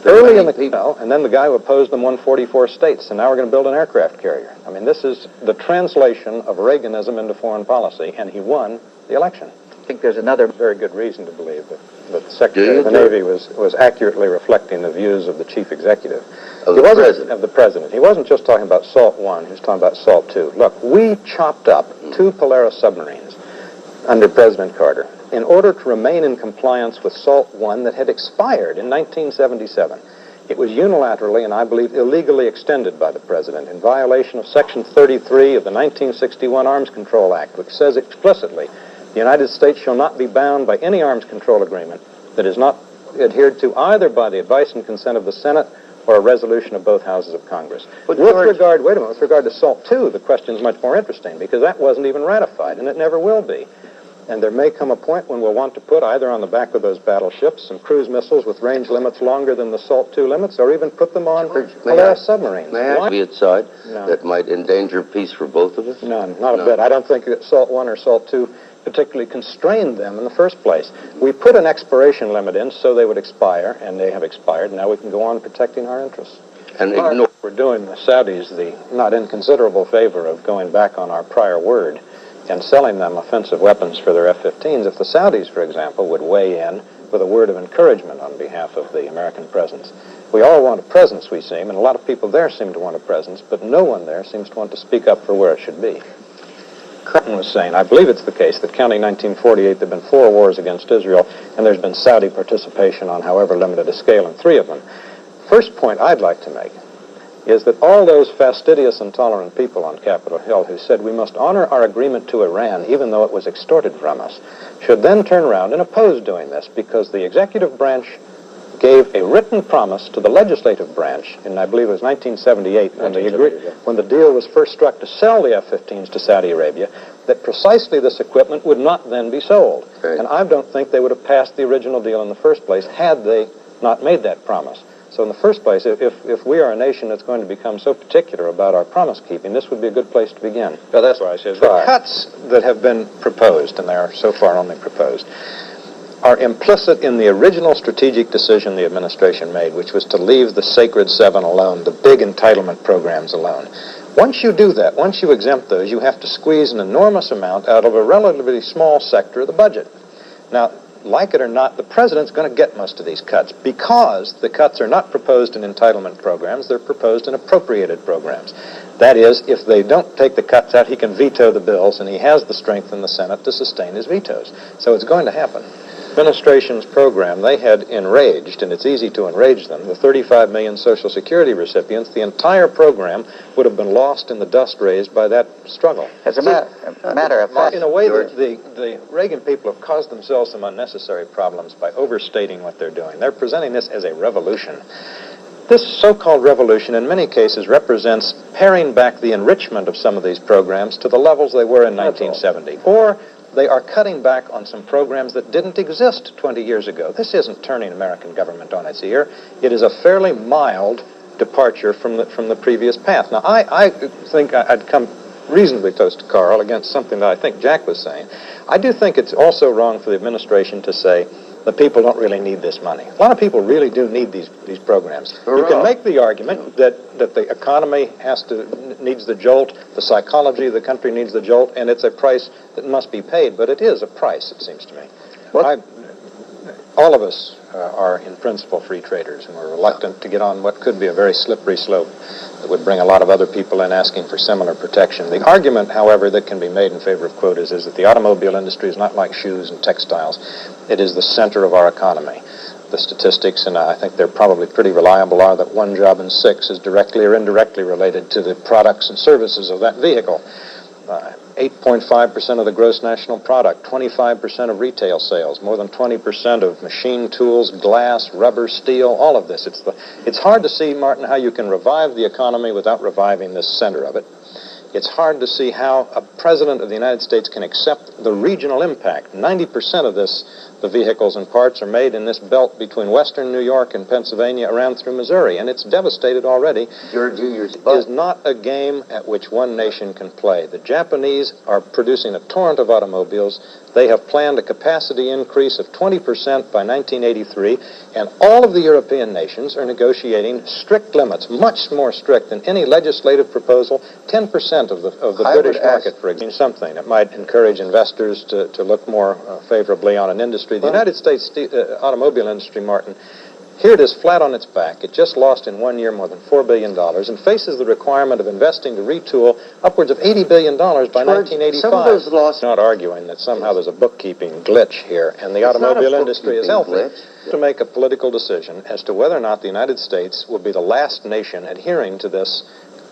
Speaker 1: early in the people, and then the guy who opposed them won 44 states, and now we're going to build an aircraft carrier. I mean, this is the translation of Reaganism into foreign policy, and he won the election. I think there's another very good reason to believe that the Secretary of the Navy was accurately reflecting the views of the chief executive. Of the president. He wasn't just talking about SALT I, he was talking about SALT II. Look, we chopped up 2 Polaris submarines under President Carter in order to remain in compliance with SALT I that had expired in 1977. It was unilaterally and I believe illegally extended by the president in violation of Section 33 of the 1961 Arms Control Act, which says explicitly, the United States shall not be bound by any arms control agreement that is not adhered to either by the advice and consent of the Senate or a resolution of both houses of Congress. With regard to SALT II, the question is much more interesting because that wasn't even ratified and it never will be. And there may come a point when we'll want to put either on the back of those battleships some cruise missiles with range limits longer than the SALT II limits, or even put them on Polaris submarines.
Speaker 2: May I be at side that might endanger peace for both of us?
Speaker 1: No, not a bit. I don't think that SALT I or SALT II particularly constrained them in the first place. We put an expiration limit in so they would expire, and they have expired. Now we can go on protecting our interests.
Speaker 2: And
Speaker 1: we're doing the Saudis the not inconsiderable favor of going back on our prior word and selling them offensive weapons for their F-15s. If the Saudis, for example, would weigh in with a word of encouragement on behalf of the American presence. We all want a presence, we seem, and a lot of people there seem to want a presence, but no one there seems to want to speak up for where it should be. Clinton was saying, I believe it's the case, that counting 1948, there have been 4 wars against Israel, and there's been Saudi participation on however limited a scale in 3 of them. First point I'd like to make is that all those fastidious and tolerant people on Capitol Hill who said we must honor our agreement to Iran even though it was extorted from us should then turn around and oppose doing this, because the executive branch gave a written promise to the legislative branch in, I believe it was 1978, when the deal was first struck to sell the F-15s to Saudi Arabia, that precisely this equipment would not then be sold.
Speaker 3: Right.
Speaker 1: And I don't think they would have passed the original deal in the first place had they not made that promise. So in the first place, if we are a nation that's going to become so particular about our promise-keeping, this would be a good place to begin.
Speaker 3: Well, that's
Speaker 1: why I say the cuts that have been proposed, and they are so far only proposed, are implicit in the original strategic decision the administration made, which was to leave the sacred seven alone, the big entitlement programs alone. Once you do that, once you exempt those, you have to squeeze an enormous amount out of a relatively small sector of the budget. Now, like it or not, the president's going to get most of these cuts because the cuts are not proposed in entitlement programs, they're proposed in appropriated programs. That is, if they don't take the cuts out, he can veto the bills, and he has the strength in the Senate to sustain his vetoes. So it's going to happen. Administration's program, they had enraged, and it's easy to enrage them, the 35 million Social Security recipients. The entire program would have been lost in the dust raised by that struggle.
Speaker 3: As a matter of fact,
Speaker 1: in a way, the Reagan people have caused themselves some unnecessary problems by overstating what they're doing. They're presenting this as a revolution. This so-called revolution, in many cases, represents paring back the enrichment of some of these programs to the levels they were in 1970. Or they are cutting back on some programs that didn't exist 20 years ago. This isn't turning American government on its ear. It is a fairly mild departure from the previous path. Now, I think I'd come reasonably close to Carl against something that I think Jack was saying. I do think it's also wrong for the administration to say the people don't really need this money. A lot of people really do need these programs. You can make the argument that the economy needs the jolt, the psychology of the country needs the jolt, and it's a price that must be paid, but it is a price, it seems to me. All of us are in principle free traders, and we're reluctant to get on what could be a very slippery slope that would bring a lot of other people in asking for similar protection. The argument, however, that can be made in favor of quotas is that the automobile industry is not like shoes and textiles. It is the center of our economy. The statistics, and I think they're probably pretty reliable, are that 1 job in 6 is directly or indirectly related to the products and services of that vehicle. 8.5% of the gross national product, 25% of retail sales, more than 20% of machine tools, glass, rubber, steel, all of this. It's hard to see, Martin, how you can revive the economy without reviving this center of it. It's hard to see how a president of the United States can accept the regional impact. 90% of the vehicles and parts are made in this belt between western New York and Pennsylvania around through Missouri, and it's devastated already. It is not a game at which one nation can play. The Japanese are producing a torrent of automobiles. They have planned a capacity increase of 20% by 1983, and all of the European nations are negotiating strict limits, much more strict than any legislative proposal. 10% of the British market, for example, something that might encourage investors to look more favorably on an industry. The United States automobile industry, Martin, here it is flat on its back. It just lost in 1 year more than $4 billion and faces the requirement of investing to retool upwards of $80 billion by 1985.
Speaker 3: Some of those losses...
Speaker 1: Not arguing that somehow there's a bookkeeping glitch here, and the automobile industry is healthy. To make a political decision as to whether or not the United States will be the last nation adhering to this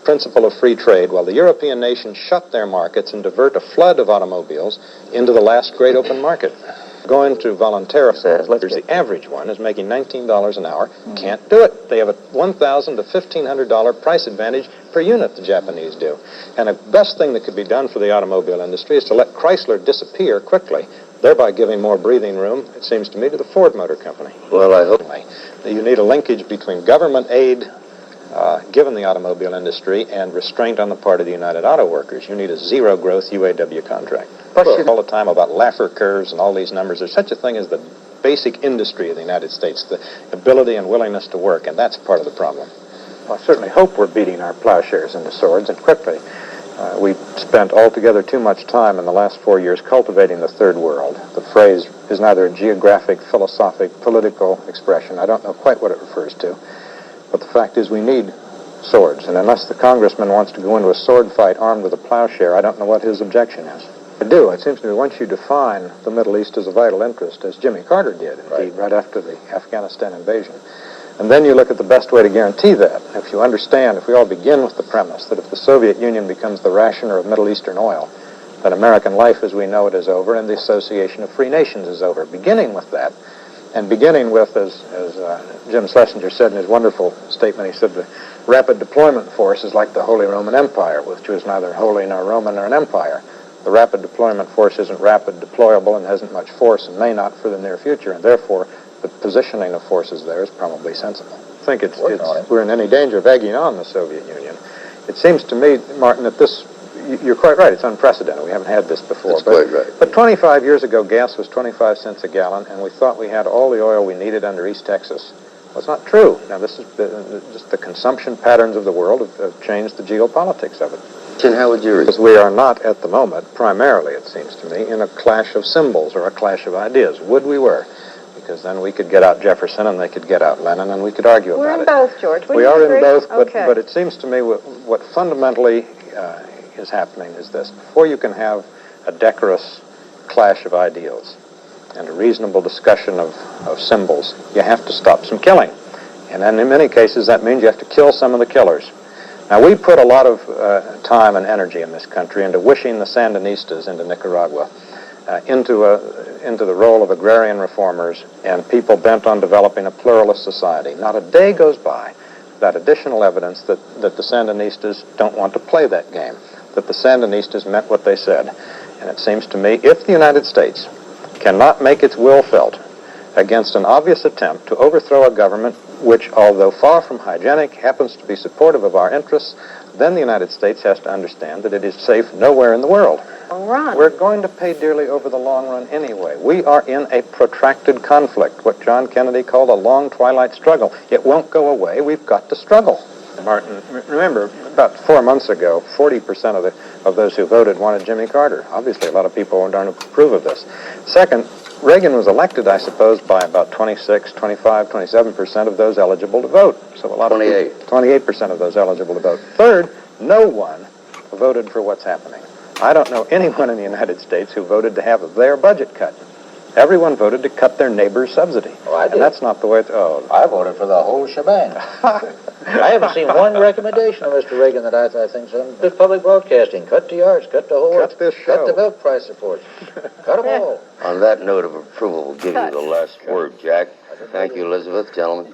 Speaker 1: principle of free trade, while the European nations shut their markets and divert a flood of automobiles into the last great open market. Going to voluntarily, the average one is making $19 an hour, can't do it. They have a $1,000 to $1,500 price advantage per unit, the Japanese do. And the best thing that could be done for the automobile industry is to let Chrysler disappear quickly, thereby giving more breathing room, it seems to me, to the Ford Motor Company.
Speaker 3: Well, I hope
Speaker 1: you need a linkage between government aid given the automobile industry and restraint on the part of the United Auto Workers. You need a zero-growth UAW contract. All the time about Laffer curves and all these numbers. There's such a thing as the basic industry of the United States, the ability and willingness to work, and that's part of the problem. Well, I certainly hope we're beating our plowshares into swords, and quickly. We spent altogether too much time in the last 4 years cultivating the third world. The phrase is neither a geographic, philosophic, political expression. I don't know quite what it refers to. But the fact is we need swords, and unless the congressman wants to go into a sword fight armed with a plowshare, I don't know what his objection is. I do. It seems to me once you define the Middle East as a vital interest, as Jimmy Carter did, indeed, right after the Afghanistan invasion, And then you look at the best way to guarantee that. If you understand, if we all begin with the premise that if the Soviet Union becomes the rationer of Middle Eastern oil, then American life as we know it is over and the association of free nations is over. Beginning with that, and beginning with, as Jim Schlesinger said in his wonderful statement, he said the rapid deployment force is like the Holy Roman Empire, which was neither holy nor Roman nor an empire. The rapid deployment force isn't rapid deployable and hasn't much force and may not for the near future, and therefore the positioning of forces there is probably sensible. I think we're in any danger of egging on the Soviet Union. It seems to me, Martin, that this, you're quite right, it's unprecedented. We haven't had this before.
Speaker 2: That's quite right.
Speaker 1: But 25 years ago, gas was 25 cents a gallon, and we thought we had all the oil we needed under East Texas. Well, it's not true. Now, this is just the consumption patterns of the world have changed the geopolitics of it.
Speaker 2: Tim, how would you read?
Speaker 1: Because we are not at the moment, primarily, it seems to me, in a clash of symbols or a clash of ideas. Would we were. Because then we could get out Jefferson and they could get out Lenin and we could argue about it.
Speaker 10: We're in both, George.
Speaker 1: We are in both,
Speaker 10: okay.
Speaker 1: but it seems to me what fundamentally is happening is this. Before you can have a decorous clash of ideals and a reasonable discussion of symbols, you have to stop some killing. And then in many cases that means you have to kill some of the killers. Now we put a lot of time and energy in this country into wishing the Sandinistas into Nicaragua, into the role of agrarian reformers and people bent on developing a pluralist society. Not a day goes by without additional evidence that the Sandinistas don't want to play that game, that the Sandinistas meant what they said. And it seems to me, if the United States cannot make its will felt against an obvious attempt to overthrow a government which, although far from hygienic, happens to be supportive of our interests, then the United States has to understand that it is safe nowhere in the world.
Speaker 10: Run.
Speaker 1: We're going to pay dearly over the long run anyway. We are in a protracted conflict, what John Kennedy called a long twilight struggle. It won't go away. We've got to struggle. Martin, remember, about 4 months ago, 40% of those who voted wanted Jimmy Carter. Obviously, a lot of people don't approve of this. Second, Reagan was elected, I suppose, by about 26, 25, 27% of those eligible to vote. So a lot of 28% of those eligible to vote. Third, no one voted for what's happening. I don't know anyone in the United States who voted to have their budget cut. Everyone voted to cut their neighbor's subsidy.
Speaker 4: Oh, I did.
Speaker 1: And that's not the way it's... Oh,
Speaker 4: I voted for the whole shebang. I haven't seen one recommendation of Mr. Reagan that I think is good public broadcasting. Cut the arts, cut the whole
Speaker 1: Cut this show.
Speaker 4: Cut the milk price supports. Cut them all.
Speaker 2: On that note of approval, we'll give you the last word, Jack. Thank you, Elizabeth, gentlemen.